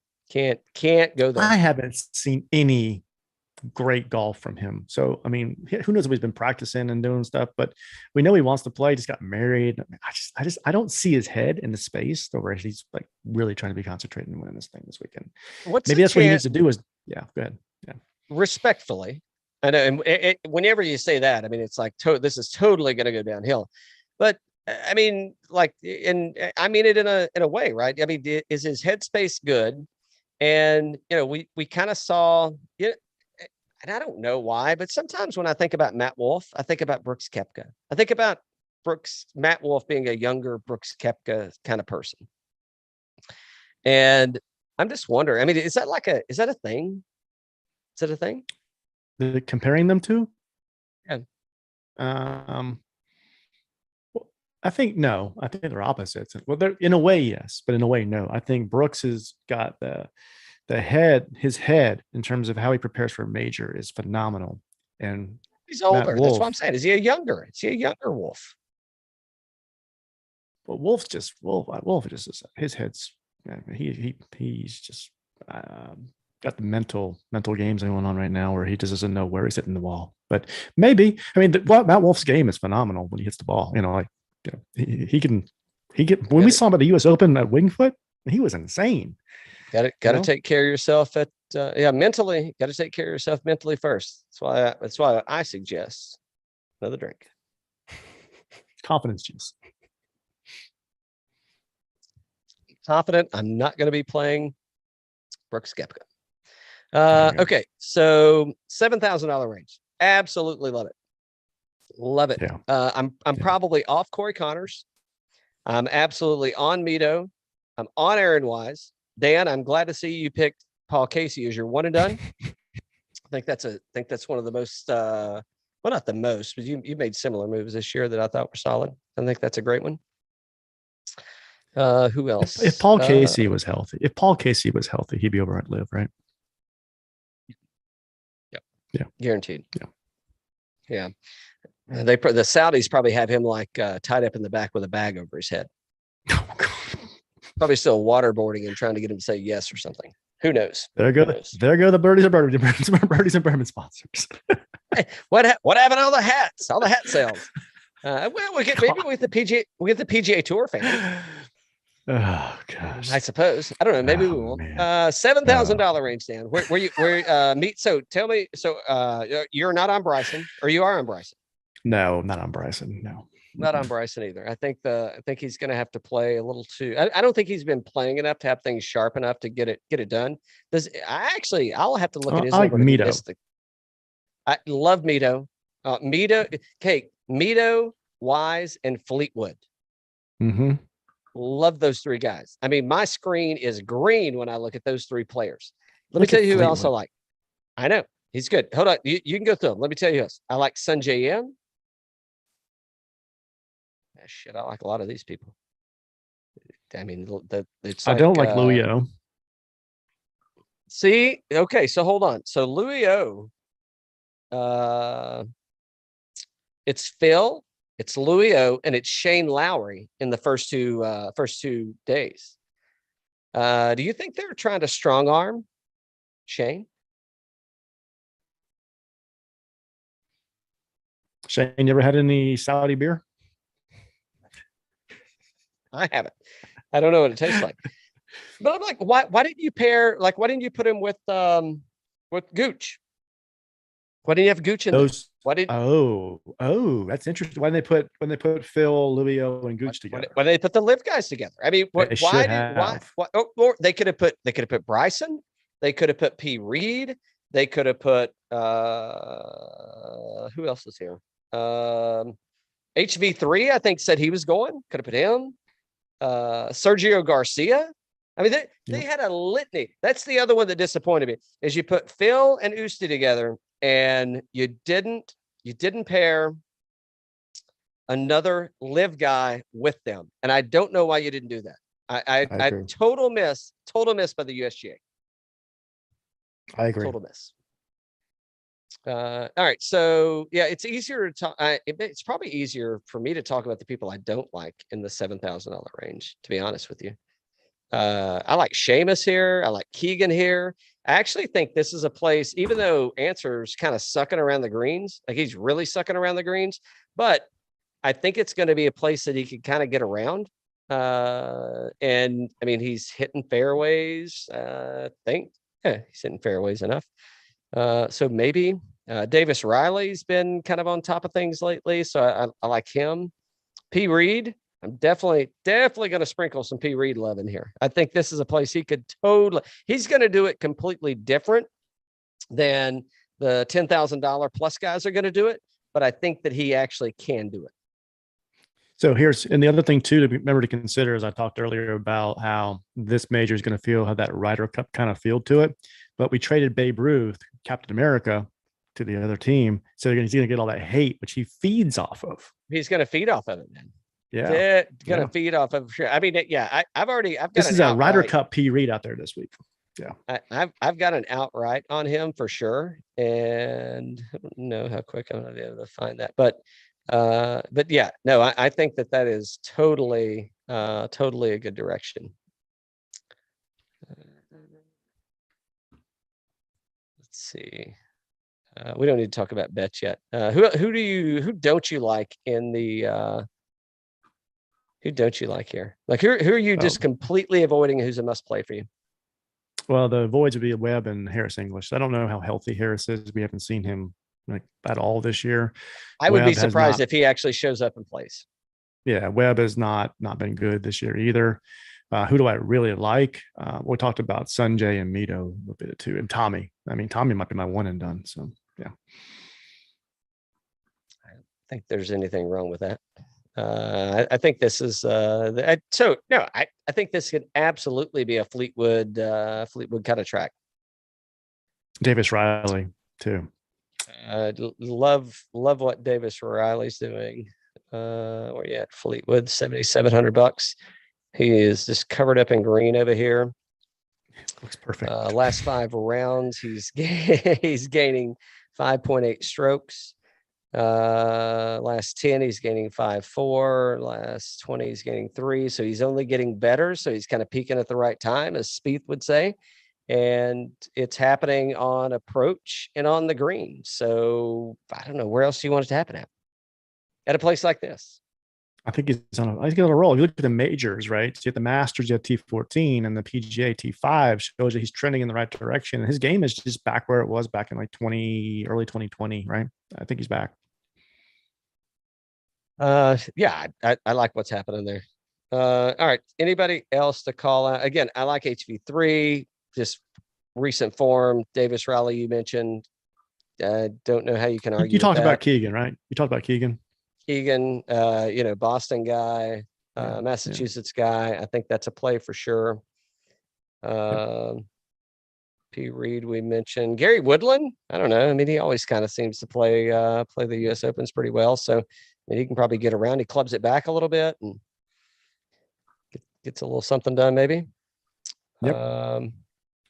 Can't go there. I haven't seen any great golf from him. So, I mean, who knows if he's been practicing and doing stuff, but we know he wants to play. He just got married. I don't see his head in the space where he's like really trying to be concentrated and winning this thing this weekend. Maybe that's what he needs to do is, go ahead. Yeah. Respectfully. I know. And whenever you say that, I mean, it's like, this is totally going to go downhill, but I mean, like, I mean it in a way, right? I mean, is his headspace good? And, we kind of saw, and I don't know why, but sometimes when I think about Matt Wolff, I think about Brooks Koepka. I think about Matt Wolff being a younger Brooks Koepka kind of person. And I'm just wondering, I mean, is that a thing? Is it a thing? Comparing them to? Yeah. I think no. I think they're opposites. Well, they're in a way, yes, but in a way, no. I think Brooks has got his head in terms of how he prepares for a major is phenomenal. And he's older. That's what I'm saying. Is he a younger Wolff? Well, Wolf just his head's he's just got the mental games going on right now where he just doesn't know where he's hitting the ball. But maybe, I mean, Matt Wolff's game is phenomenal when he hits the ball. He can when we saw him at the U.S. Open at Wingfoot, he was insane. Got to take care of yourself mentally. Got to take care of yourself mentally first. That's why I suggest another drink. Confidence juice. Confident I'm not going to be playing Brooks Koepka. Okay, so $7,000 range. Absolutely love it. Love it. Yeah. I'm probably off Corey Connors. I'm absolutely on Mito. I'm on Aaron Wise. Dan, I'm glad to see you picked Paul Casey as your one and done. I think that's one of the most well, not the most, but you made similar moves this year that I thought were solid. I think that's a great one. Who else? If Paul Casey was healthy, he'd be over at Live, right? Yeah. Guaranteed. Yeah. The Saudis probably have him like tied up in the back with a bag over his head. Probably still waterboarding and trying to get him to say yes or something. Who knows? There go the Birdies and Bourbon sponsors. Hey, what happened to all the hats? All the hat sales. Well, we get the PGA Tour fan. Oh gosh. I suppose. I don't know. Maybe we won't. $7,000 range, Dan. Where meet? So tell me. So you're not on Bryson, or you are on Bryson? No, not on Bryson. No. Not on Bryson either. I think he's going to have to play a little too. I don't think he's been playing enough to have things sharp enough to get it done. I'll have to look at his. I like Mito. I love Mito. Mito, Wise, and Fleetwood. Mm-hmm. Love those three guys. I mean, my screen is green when I look at those three players. Let me tell you who else I like. I know he's good. Hold on, you can go through them. Let me tell you who else. I like Sungjae Im. Shit, I like a lot of these people. I mean, I don't like Louis O. See, okay, so hold on. So Louis O, it's Phil, it's Louis O, and it's Shane Lowry in the first two days. Do you think they're trying to strong arm Shane? Shane, you ever had any Saudi beer? I haven't. I don't know what it tastes like. But I'm like, why didn't you put him with Gooch? Why didn't you have Gooch in those What did That's interesting. When they put Phil, Livio, and Gooch together. when they put the live guys together? I mean, They should have. or they could have put Bryson. They could have put P. Reed. They could have put who else is here? HV3, I think, said he was going. Could have put him. Sergio Garcia. I mean, they had a litany. That's the other one that disappointed me, is you put Phil and Usti together and you didn't pair another live guy with them. And I don't know why you didn't do that. I total miss by the USGA. I agree. Total miss. All right. So yeah, it's easier to talk. It's probably easier for me to talk about the people I don't like in the $7,000 range, to be honest with you. I like Seamus here. I like Keegan here. I actually think this is a place, even though Answer's kind of sucking around the greens, like he's really sucking around the greens, but I think it's going to be a place that he could kind of get around. And I mean, he's hitting fairways. He's hitting fairways enough. So maybe Davis Riley's been kind of on top of things lately. So I like him. P. Reed. I'm definitely going to sprinkle some P. Reed love in here. I think this is a place he could he's going to do it completely different than the $10,000 plus guys are going to do it. But I think that he actually can do it. So and the other thing too, to remember to consider, as I talked earlier about how this major is going to have that Ryder Cup kind of feel to it. But we traded Babe Ruth, Captain America, to the other team. So he's going to get all that hate, which he feeds off of. He's going to feed off of it, man. Yeah, gonna feed off of sure. I mean, I've got this is a Ryder Cup P. Reed out there this week. Yeah, I've got an outright on him for sure, and I don't know how quick I'm gonna be able to find that, but yeah, no, I think that is totally a good direction. Let's see. We don't need to talk about bets yet. Who don't you like in the? Who don't you like here? Like, who are you just completely avoiding? Who's a must play for you? Well, the voids would be Webb and Harris English. I don't know how healthy Harris is. We haven't seen him like at all this year. I would be surprised if he actually shows up and plays. Yeah, Webb has not been good this year either. Who do I really like? We talked about Sanjay and Mito a little bit too, and Tommy. I mean, Tommy might be my one and done. So yeah, I don't think there's anything wrong with that. I think this is I think this could absolutely be a Fleetwood kind of track. Davis Riley too. Love what Davis Riley's doing. Where you at? Fleetwood, $7,700. He is just covered up in green over here. Looks perfect. Last 5 rounds, he's gaining 5.8 strokes. Last 10 he's gaining 5.4, last 20 he's gaining 3, so he's only getting better. So he's kind of peaking at the right time, as Spieth would say, and it's happening on approach and on the green. So I don't know where else do you want it to happen at a place like this. I think he's on a roll. If you look at the majors, right? So you have the Masters, you have T14, and the PGA T5 shows that he's trending in the right direction. His game is just back where it was back in like early 2020, right? I think he's back. Yeah, I like what's happening there. All right. Anybody else to call out? Again, I like HV3, just recent form. Davis Riley, you mentioned. Don't know how you can argue. You talked about Keegan, right? You talked about Keegan. Keegan, Boston guy, Massachusetts guy. I think that's a play for sure. P. Reed, we mentioned. Gary Woodland, I don't know. I mean, he always kind of seems to play the U.S. Opens pretty well. So I mean, he can probably get around. He clubs it back a little bit and gets a little something done, maybe. Yep.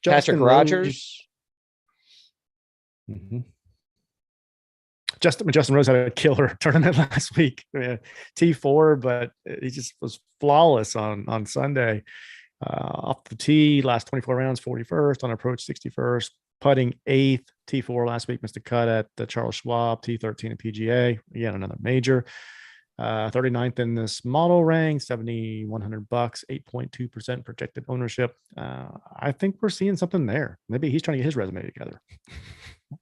Patrick Rogers. Mm-hmm. Justin Rose had a killer tournament last week. T4, but he just was flawless on Sunday. Off the tee, last 24 rounds, 41st, on approach 61st, putting 8th, T4 last week, missed a cut at the Charles Schwab, T13 at PGA, again, another major. 39th in this model rank, $7,100, 8.2% projected ownership. I think we're seeing something there. Maybe he's trying to get his resume together.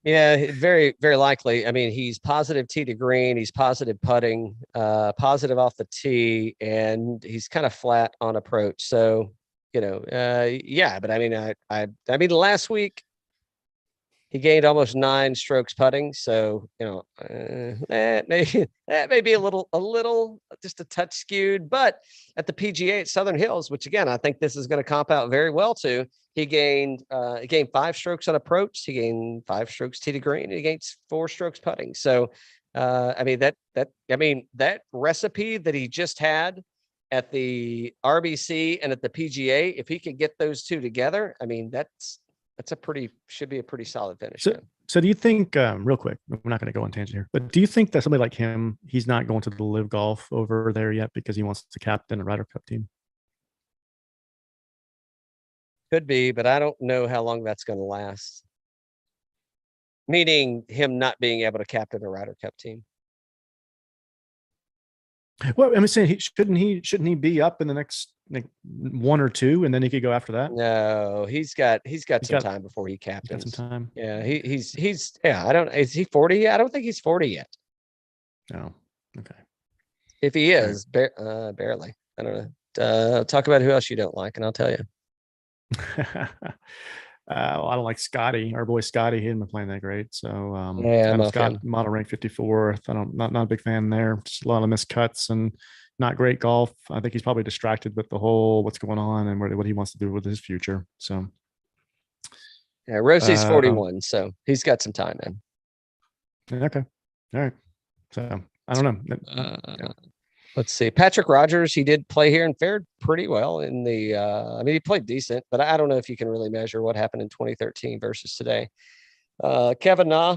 Yeah, very, very likely. I mean, he's positive tee to green. He's positive putting, positive off the tee, and he's kind of flat on approach. So, yeah. But I mean, I mean, last week he gained almost 9 strokes putting. So, that may be a little, just a touch skewed. But at the PGA at Southern Hills, which again, I think this is going to comp out very well to. He gained 5 strokes on approach. He gained 5 strokes tee to green. He gained 4 strokes putting. So, I mean that recipe that he just had at the RBC and at the PGA, if he could get those two together, I mean should be a pretty solid finish. So do you think, real quick, we're not going to go on tangent here, but do you think that somebody like him, he's not going to the Live Golf over there yet because he wants to captain a Ryder Cup team? Could be, but I don't know how long that's going to last. Meaning him not being able to captain a Ryder Cup team. Well, I'm saying shouldn't he be up in the next like 1 or 2, and then he could go after that? No, he's got some time before he captains. Got some time. Yeah, he's yeah. Is he 40? I don't think he's 40 yet. No. Okay. If he is, barely. I don't know. Talk about who else you don't like, and I'll tell you. Well, I don't like Scottie, our boy Scottie. He hasn't been playing that great. So Scott model rank 54th. Not a big fan there. Just a lot of missed cuts and not great golf. I think he's probably distracted with the whole what's going on and what he wants to do with his future. So yeah, Rosie's 41, so he's got some time in. Okay. All right. So I don't know. Let's see. Patrick Rogers, he did play here and fared pretty well in the I mean, he played decent, but I don't know if you can really measure what happened in 2013 versus today. Kevin Na,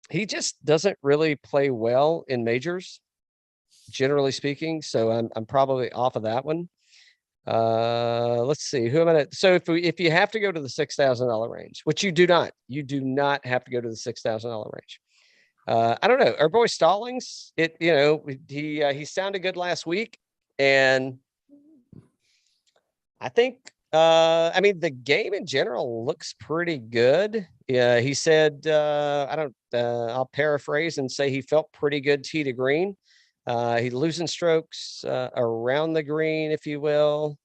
he just doesn't really play well in majors, generally speaking. So I'm probably off of that one. Let's see. Who am I at? So if you have to go to the $6,000 range, which you do not have to go to the $6,000 range. I don't know. Our boy Stallings, he sounded good last week, and I think I mean the game in general looks pretty good. Yeah, he said I'll paraphrase and say he felt pretty good tee to green. He losing strokes around the green, if you will,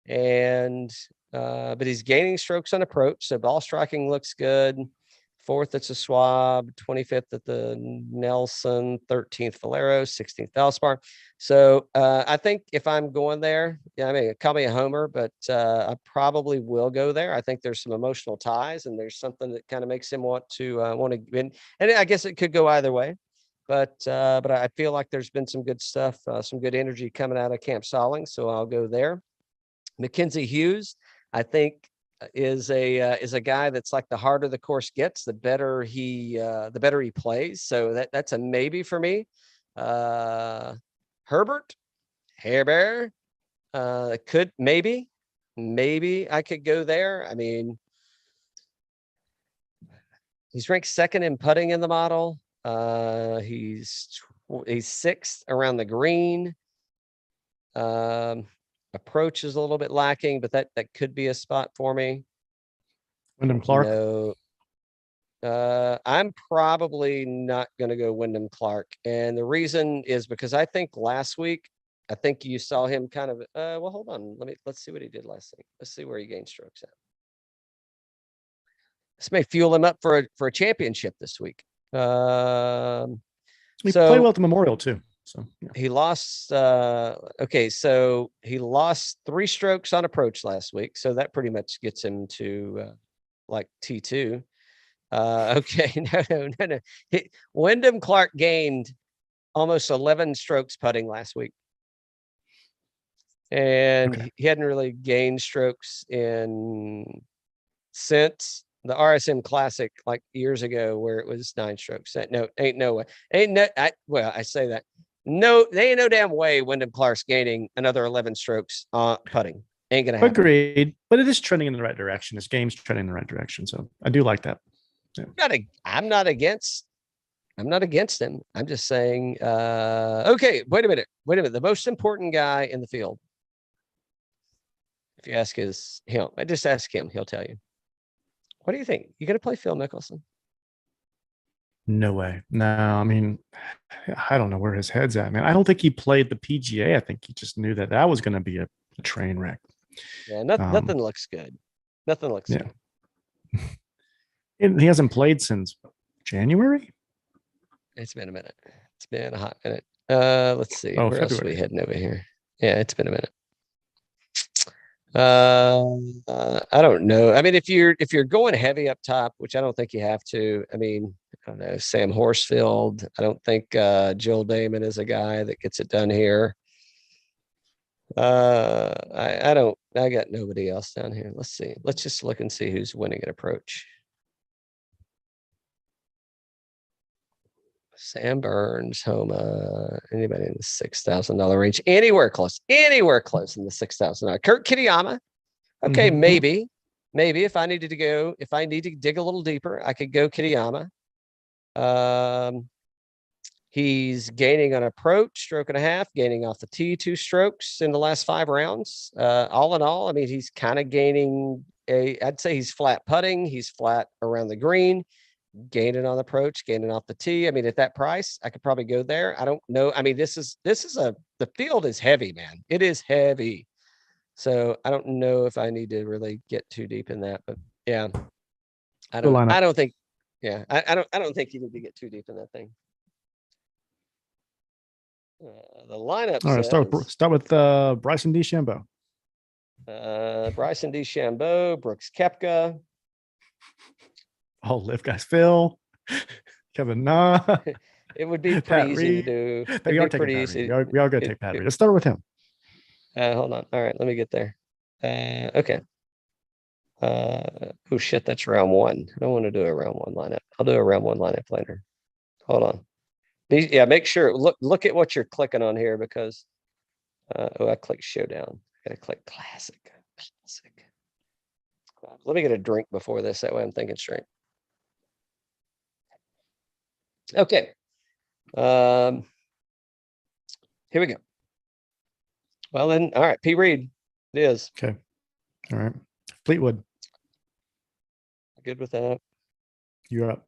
and but he's gaining strokes on approach, so ball striking looks good. 4th, it's a Schwab, 25th at the Nelson, 13th Valero, 16th Valspar. So I think if I'm going there, I mean, call me a homer, but I probably will go there. I think there's some emotional ties, and there's something that kind of makes him want to win. And I guess it could go either way, but I feel like there's been some good stuff, some good energy coming out of Camp Stallings, so I'll go there. Mackenzie Hughes, I think, is a guy that's like the harder the course gets, the better he plays. So that's a maybe for me. Herbert Hairbear could maybe I could go there. I mean, he's ranked 2nd in putting in the model. He's 6th around the green. Approach is a little bit lacking, but that could be a spot for me. Windham Clark. I'm probably not going to go Windham Clark, and the reason is because I think last week, I think you saw him kind of. Well, hold on. Let's see what he did last week. Let's see where he gained strokes at. This may fuel him up for a championship this week. He played well at the Memorial too. So yeah. He lost. Okay, so he lost 3 strokes on approach last week, so that pretty much gets him to like T2. Okay, no. Windham Clark gained almost 11 strokes putting last week, and he hadn't really gained strokes since the RSM Classic like years ago, where it was 9 strokes. No, ain't no way. I say that. No, they ain't no damn way Windham Clark's gaining another 11 strokes putting. Ain't gonna happen. Agreed, but it is trending in the right direction. His game's trending in the right direction, so I do like that. Yeah. I'm not against him. I'm just saying, okay, wait a minute. The most important guy in the field, if you ask him, I just ask him, he'll tell you. What do you think? You going to play Phil Mickelson? No way. No, I mean, I don't know where his head's at, man. I don't think he played the PGA. I think he just knew that was going to be a train wreck. Yeah, nothing looks good. Nothing looks good. And he hasn't played since January. It's been a minute. It's been a hot minute. Let's see. Where else are we heading over here? Yeah, it's been a minute. I don't know. I mean, if you're going heavy up top, which I don't think you have to. I mean, I don't know, Sam Horsfield. I don't think Joel Damon is a guy that gets it done here. I got nobody else down here. Let's see. Let's just look and see who's winning an approach. Sam Burns, Homa, anybody in the $6,000 range, anywhere close in the $6,000. Kurt Kitayama. Okay, maybe if I need to dig a little deeper, I could go Kitayama. He's gaining on approach, stroke and a half, gaining off the tee 2 strokes in the last 5 rounds. All in all, I mean, he's kind of gaining I'd say he's flat putting, he's flat around the green. Gaining on the approach, gaining off the tee. I mean, at that price, I could probably go there. I don't know. I mean, the field is heavy, man. It is heavy. So I don't know if I need to really get too deep in that, but yeah, I don't think you need to get too deep in that thing. The lineup. All right, start with Bryson DeChambeau. Bryson DeChambeau, Brooks Koepka. Oh, live guys, Phil, Kevin Na. It would be pretty easy to do. We are taking Pat Reed. We are going to take Pat Reed. Let's start with him. Hold on. All right, let me get there. Okay. Oh shit, that's round 1. I don't want to do a round 1 lineup. I'll do a round 1 lineup later. Hold on. Make sure. Look at what you're clicking on here because. I clicked Showdown. I gotta click Classic. Let me get a drink before this. That way I'm thinking straight. Okay. Here we go. Well then, all right, P. Reed. It is. Okay. All right. Fleetwood. Good with that. You're up.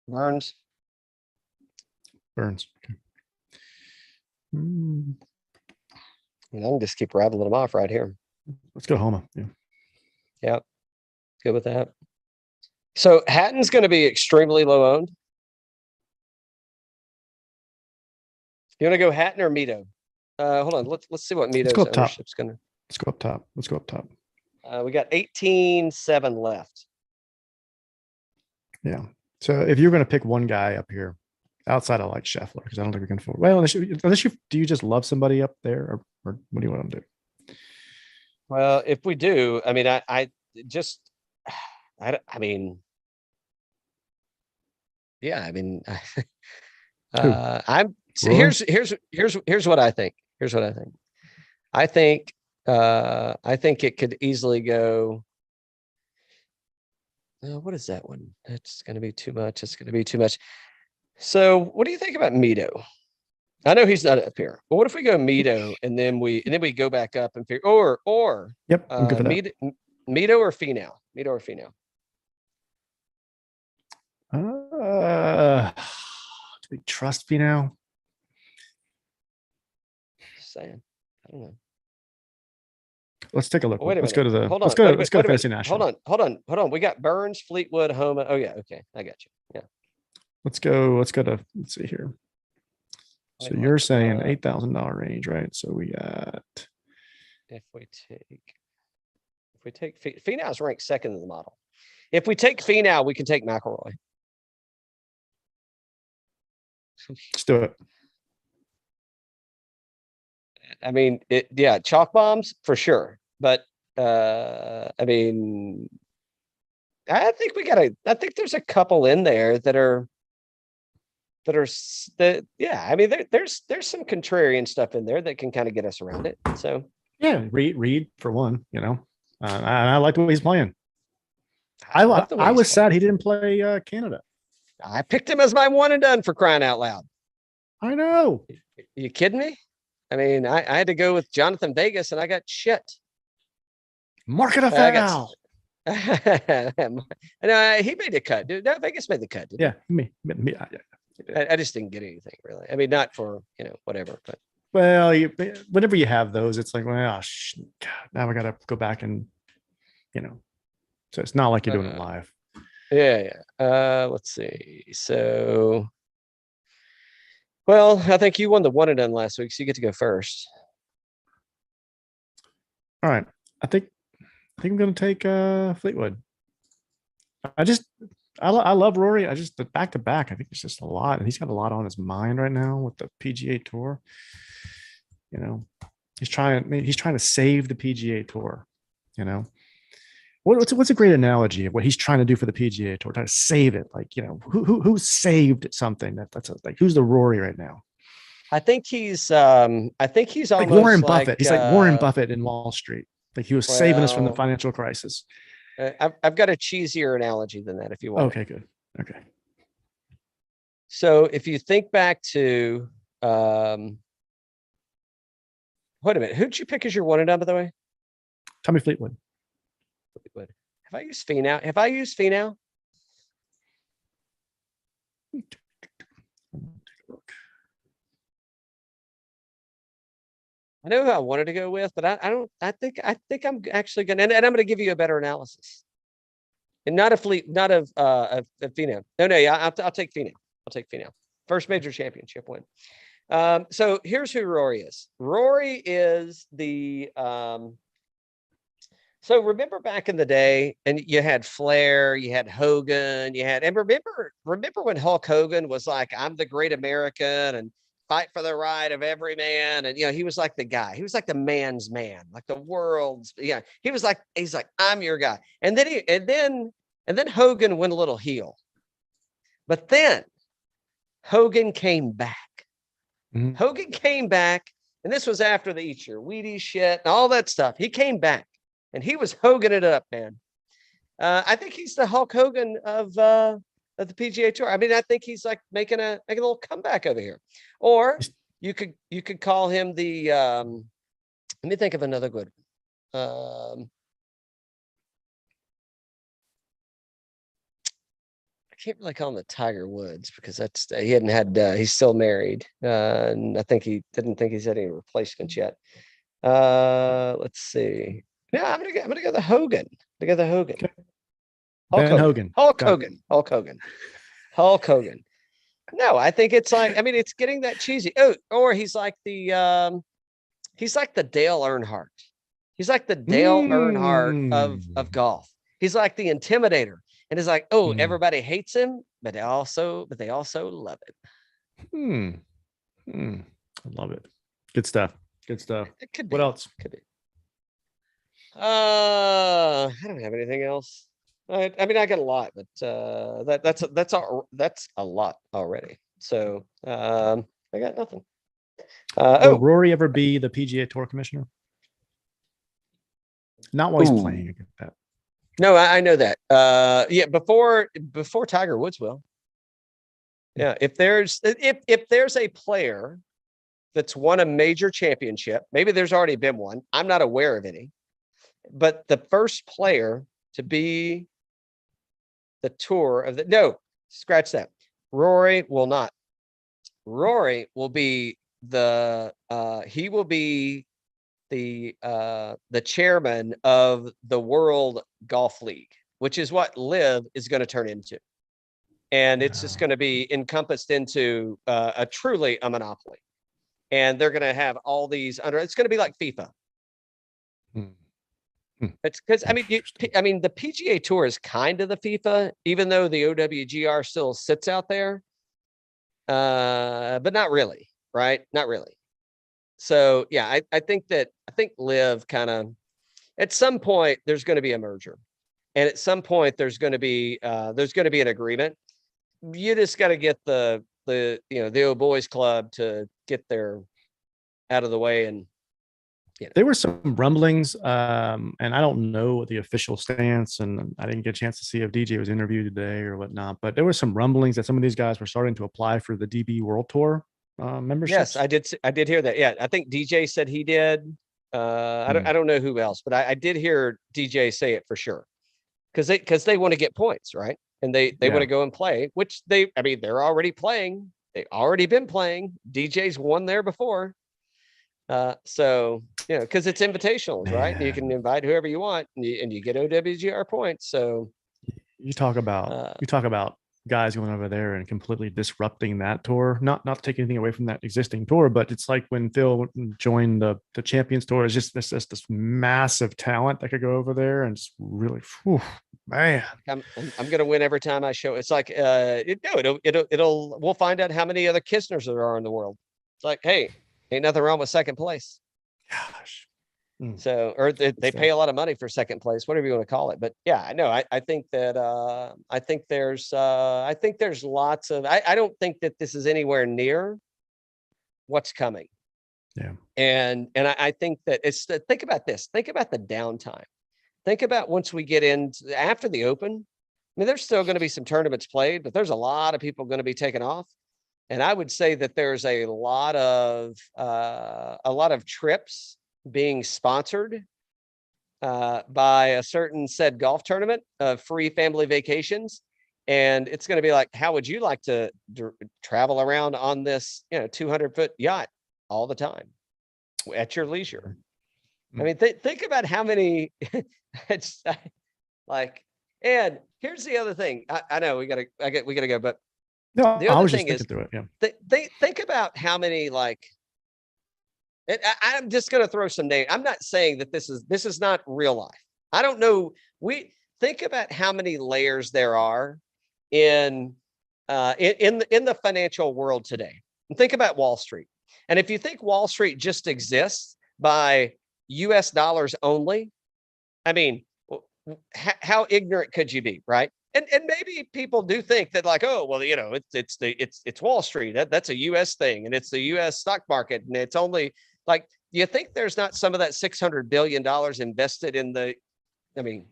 Burns. Okay. I can just keep rattling them off right here. Let's go Homa. Yeah. Good with that. So Hatton's going to be extremely low owned. You want to go Hatton or Mito? Hold on. Let's see what Mito's ownership's going to. Let's go up top. We got 18-7 left. Yeah. So if you're going to pick one guy up here, outside of like Scheffler, because I don't think we can afford. Well, unless you do, you just love somebody up there, or what do you want to do? Well, if we do, I mean, I'm so here's what I think. I think it could easily go. What is that one? That's going to be too much. So what do you think about Mito? I know he's not up here, but what if we go Mito and then we go back up and figure or yep, I'm good for that. Mito or Finau? Do we trust Finau? Just saying. I don't know. Let's take a look. Wait a minute. Let's go to the. Hold on. Let's go to Fantasy National. Hold on. We got Burns, Fleetwood, Homa. Oh yeah. Okay, I got you. Yeah. Let's go to. Let's see here. So you're saying $8,000 range, right? So we got. If we take Finau's ranked second in the model. If we take Finau, we can take McIlroy. Let's do it. I mean, chalk bombs for sure. But I mean, I think there's a couple in there that are. I mean, there's some contrarian stuff in there that can kind of get us around it. So yeah, Reed for one, I like the way he's playing. I was sad he didn't play Canada. I picked him as my one and done, for crying out loud. I know. You kidding me? I mean, I had to go with Jonathan Vegas and I got shit. Market a I got foul. no, he made the cut, dude. No, Vegas made the cut. Yeah, me. I just didn't get anything really. I mean, not for whatever. But well, whenever you have those, it's like, well, God, now I got to go back and So it's not like you're doing it live. Yeah. Let's see. So, well, I think you won the one and done last week, so you get to go first. All right, I think I'm going to take Fleetwood. I love Rory. The back to back, I think it's just a lot, and he's got a lot on his mind right now with the PGA Tour. He's trying to save the PGA Tour. What's a great analogy of what he's trying to do for the PGA Tour? Trying to save it, like who saved something like who's the Rory right now? I think he's almost like Warren Buffett. He's like Warren Buffett in Wall Street. Like he was saving us from the financial crisis. I've got a cheesier analogy than that if you want. Okay, good. Okay. So if you think back to, wait a minute, who'd you pick as your one and done, by the way? Tommy Fleetwood. Have I used Finau? I know who I wanted to go with, but I think I'm actually gonna, and I'm gonna give you a better analysis. And not of Finau. No, yeah, I'll take Finau. I'll take Finau. First major championship win. So here's who Rory is. Rory is the so remember back in the day, and you had Flair, you had Hogan, and remember when Hulk Hogan was like, I'm the great American and fight for the right of every man. And he was like the guy. He was like the man's man, like the world's, he's like, I'm your guy. And then Hogan went a little heel. But then Hogan came back. Mm-hmm. Hogan came back, and this was after the eat your Wheaties shit and all that stuff. He came back, and he was Hogan it up, man. I think he's the Hulk Hogan of the PGA Tour. I mean, I think he's like making a little comeback over here. Or you could call him the let me think of another good one. I can't really call him the Tiger Woods because he's still married. And I think he didn't think he's had any replacements yet. Let's see. No, I'm gonna go the Hogan. Okay. Hulk Hogan. No, I think it's like, I mean, it's getting that cheesy. Oh, or he's like the Dale Earnhardt. He's like the Dale Earnhardt of golf. He's like the intimidator. And it's like, everybody hates him, but they also love him. I love it. Good stuff. It could be. What else? Could be. I don't have anything else. I mean, I got a lot, but that's a lot already. So I got nothing. Will Rory ever be the PGA Tour commissioner? Not while he's playing. I get that. No, I know that. Yeah, before Tiger Woods will. Yeah, if there's a player that's won a major championship, maybe there's already been one. I'm not aware of any. But the first player to be the tour of scratch that. Rory will not. Rory will be the chairman of the World Golf League, which is what LIV is going to turn into. And it's just going to be encompassed into a truly a monopoly. And they're going to have all these it's going to be like FIFA. It's because the PGA Tour is kind of the FIFA, even though the OWGR still sits out there, but not really, right? Not really. So yeah, I think LIV kind of, at some point there's going to be a merger, and at some point there's going to be an agreement. You just got to get the old boys club to get their out of the way. And there were some rumblings, and I don't know the official stance, and I didn't get a chance to see if DJ was interviewed today or whatnot, but there were some rumblings that some of these guys were starting to apply for the DP World Tour memberships? Yes, I did. I did hear that. Yeah, I think DJ said he did. I don't know who else, but I did hear DJ say it for sure because they want to get points, right? And they want to go and play, which they're already playing. They've already been playing. DJ's won there before. So, because it's invitationals, right? And you can invite whoever you want and you get OWGR points. So you talk about guys going over there and completely disrupting that tour, not to take anything away from that existing tour, but it's like when Phil joined the Champions Tour, it's just this massive talent that could go over there and just really, man. I'm gonna win every time I show. It's like we'll find out how many other Kisners there are in the world. It's like, hey, ain't nothing wrong with second place. Gosh. So, or they pay a lot of money for second place, whatever you want to call it. But yeah, I know. I think that I think there's lots of. I don't think that this is anywhere near what's coming. Yeah. And I think that think about this. Think about the downtime. Think about once we get into after the Open. I mean, there's still going to be some tournaments played, but there's a lot of people going to be taken off. And I would say that there's a lot of trips being sponsored by a certain said golf tournament of free family vacations. And it's going to be like, how would you like to travel around on this, 200-foot yacht all the time at your leisure? I mean, think about how many it's like, and here's the other thing. I know we gotta go, but no, the I other was thing just is thinking through it. Yeah. they think about how many I'm just going to throw some names. I'm not saying that this is not real life. I don't know. We think about how many layers there are in the financial world today. And think about Wall Street. And if you think Wall Street just exists by US dollars only, I mean, how ignorant could you be, right? And maybe people do think that like, oh, well, it's Wall Street. That's a US thing, and it's the US stock market, and it's only like, you think there's not some of that $600 billion invested in the, I mean,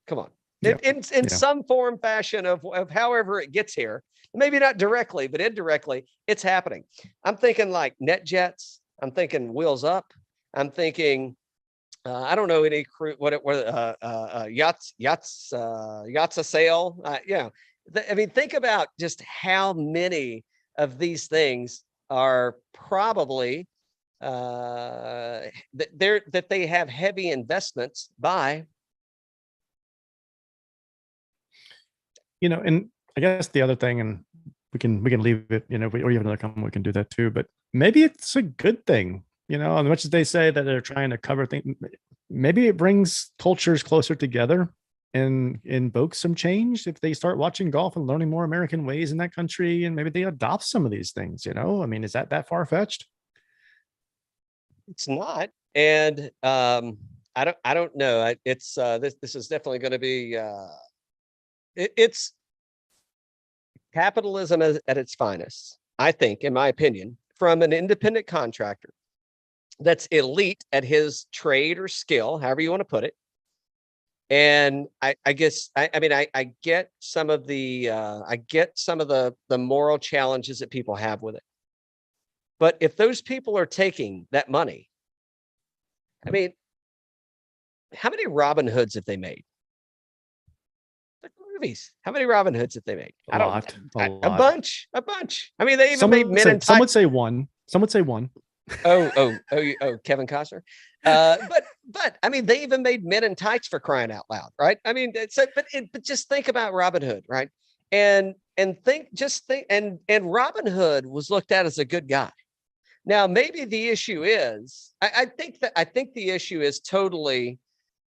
come on, in some form, fashion of however it gets here, maybe not directly, but indirectly, it's happening. I'm thinking like NetJets. I'm thinking Wheels Up. I'm thinking, I don't know any crew, yachts a sail. I mean, think about just how many of these things are probably that they have heavy investments by. And I guess the other thing, and we can leave it, or you have another comment, we can do that too, but maybe it's a good thing, as much as they say that they're trying to cover things, maybe it brings cultures closer together and invokes some change if they start watching golf and learning more American ways in that country, and maybe they adopt some of these things, I mean, is that far-fetched? It's not. And I don't know. It's this is definitely going to be it's capitalism at its finest, I think, in my opinion, from an independent contractor that's elite at his trade or skill, however you want to put it. And I guess I get some of the moral challenges that people have with it. But if those people are taking that money, I mean, how many Robin Hoods have they made? Like movies. How many Robin Hoods have they made? A bunch. I mean, they even made Men in Tights. Some would say one. Oh, Kevin Costner. But I mean, they even made Men in Tights, for crying out loud, right? I mean, but just think about Robin Hood, right? And Robin Hood was looked at as a good guy. Now, maybe the issue is, I think the issue is totally,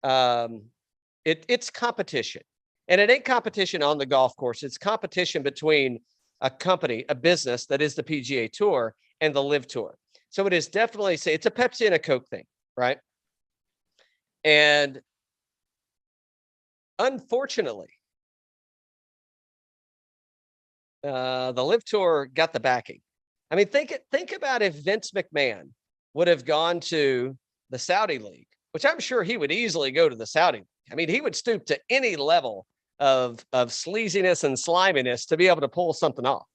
it's competition, and it ain't competition on the golf course. It's competition between a company, a business that is the PGA Tour and the Live Tour. So it is definitely, say, it's a Pepsi and a Coke thing, right? And unfortunately, the Live Tour got the backing. I mean, think about if Vince McMahon would have gone to the Saudi League, which I'm sure he would easily go to the Saudi League. I mean, he would stoop to any level of sleaziness and sliminess to be able to pull something off.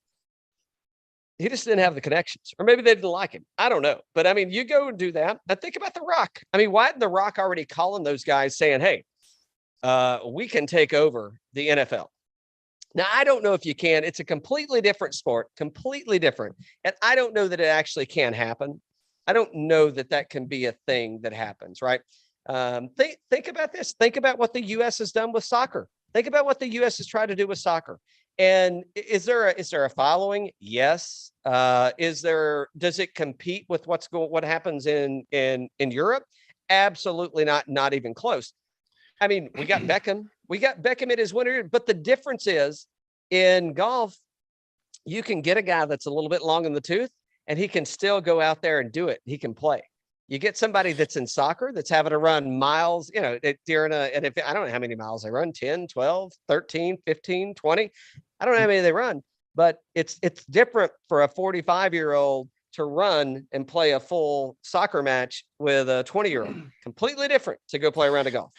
He just didn't have the connections, or maybe they didn't like him. I don't know. But I mean, you go and do that. And think about The Rock. I mean, why isn't The Rock already calling those guys saying, hey, we can take over the NFL? Now, I don't know if you can. It's a completely different sport, completely different. And I don't know that it actually can happen. I don't know that that can be a thing that happens, right? Think about this. Think about what the U.S. has done with soccer. Think about what the U.S. has tried to do with soccer. And is there a following? Yes. Does it compete with what happens in Europe? Absolutely not. Not even close. I mean, we got Beckham. We got Beckham at his winner, but the difference is in golf, you can get a guy that's a little bit long in the tooth and he can still go out there and do it. He can play. You get somebody that's in soccer that's having to run miles, and if I don't know how many miles they run, 10, 12, 13, 15, 20. I don't know how many they run, but it's different for a 45-year-old to run and play a full soccer match with a 20-year-old. Completely different to go play a round of golf.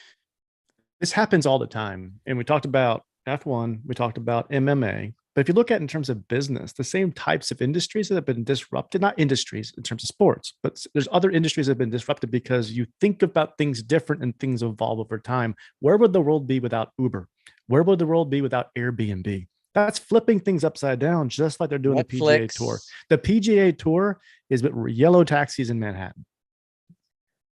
This happens all the time. And we talked about F1, we talked about MMA. But if you look at it in terms of business, the same types of industries that have been disrupted, not industries in terms of sports, but there's other industries that have been disrupted because you think about things different and things evolve over time. Where would the world be without Uber? Where would the world be without Airbnb? That's flipping things upside down, just like they're doing Netflix. The PGA Tour. The PGA Tour is yellow taxis in Manhattan.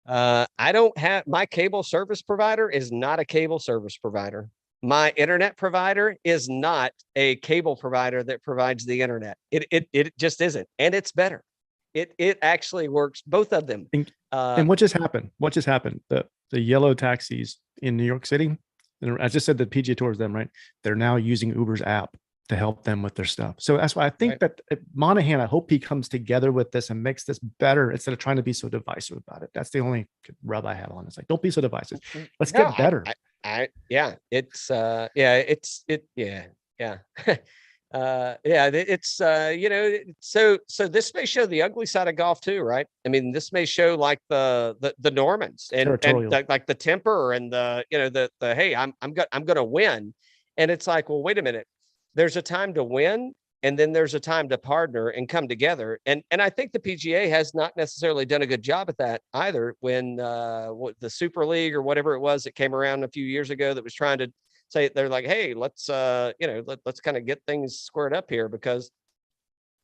I don't have, my cable service provider is not a cable service provider. My internet provider is not a cable provider that provides the internet. It just isn't. And it's better. It actually works, both of them. And what just happened? The yellow taxis in New York City, I just said the PGA Tour is them, right? They're now using Uber's app to help them with their stuff. So that's why I think that Monahan, I hope he comes together with this and makes this better instead of trying to be so divisive about it. That's the only rub I have on it. It's like, don't be so divisive. Let's get better. So this may show the ugly side of golf too, right? I mean, this may show like the Normans and like the temper and the hey, I'm going to win. And it's like, well, wait a minute. There's a time to win, and then there's a time to partner and come together. And I think the PGA has not necessarily done a good job at that either. When the Super League or whatever it was that came around a few years ago that was trying to say, they're like, hey, let's kind of get things squared up here, because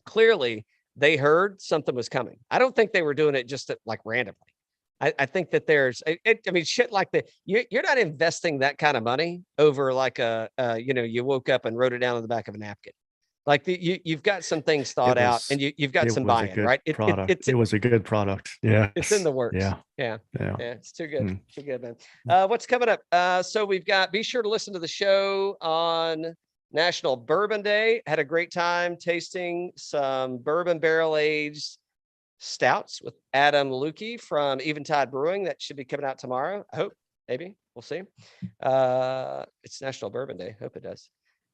clearly they heard something was coming. I don't think they were doing it just like randomly. I think that there's, shit like that. You're not investing that kind of money over like you woke up and wrote it down on the back of a napkin. Like you've got some things thought out, and you've got some buy-in, right? It was a good product. Yeah. It's in the works. Yeah. It's too good. Too good, man. What's coming up? So we've got, be sure to listen to the show on National Bourbon Day. Had a great time tasting some bourbon barrel-aged stouts with Adam Lukey from Eventide Brewing. That should be coming out tomorrow. I hope, maybe we'll see. It's National Bourbon Day. Hope it does.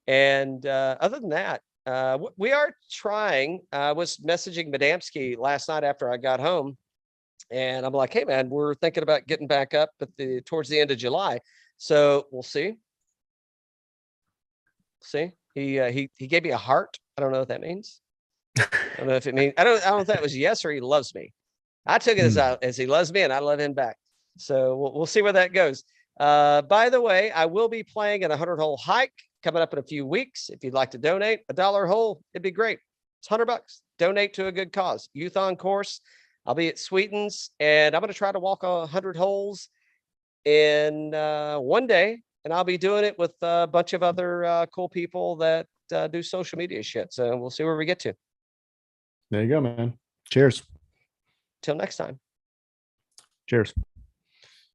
And other than that, we are trying. I was messaging Madamski last night after I got home, and I'm like, hey man, we're thinking about getting back up towards the end of July. So we'll see. He gave me a heart. I don't know what that means. I don't know if it means, I don't know if that was yes or he loves me. I took it as he loves me and I love him back. So we'll see where that goes. By the way, I will be playing a 100-hole hike coming up in a few weeks. If you'd like to donate $1 a hole, it'd be great. It's $100. Donate to a good cause. Youth on course. I'll be at Sweetens, and I'm going to try to walk 100 holes in one day, and I'll be doing it with a bunch of other cool people that do social media shit. So we'll see where we get to. There you go, man. Cheers. Till next time. Cheers.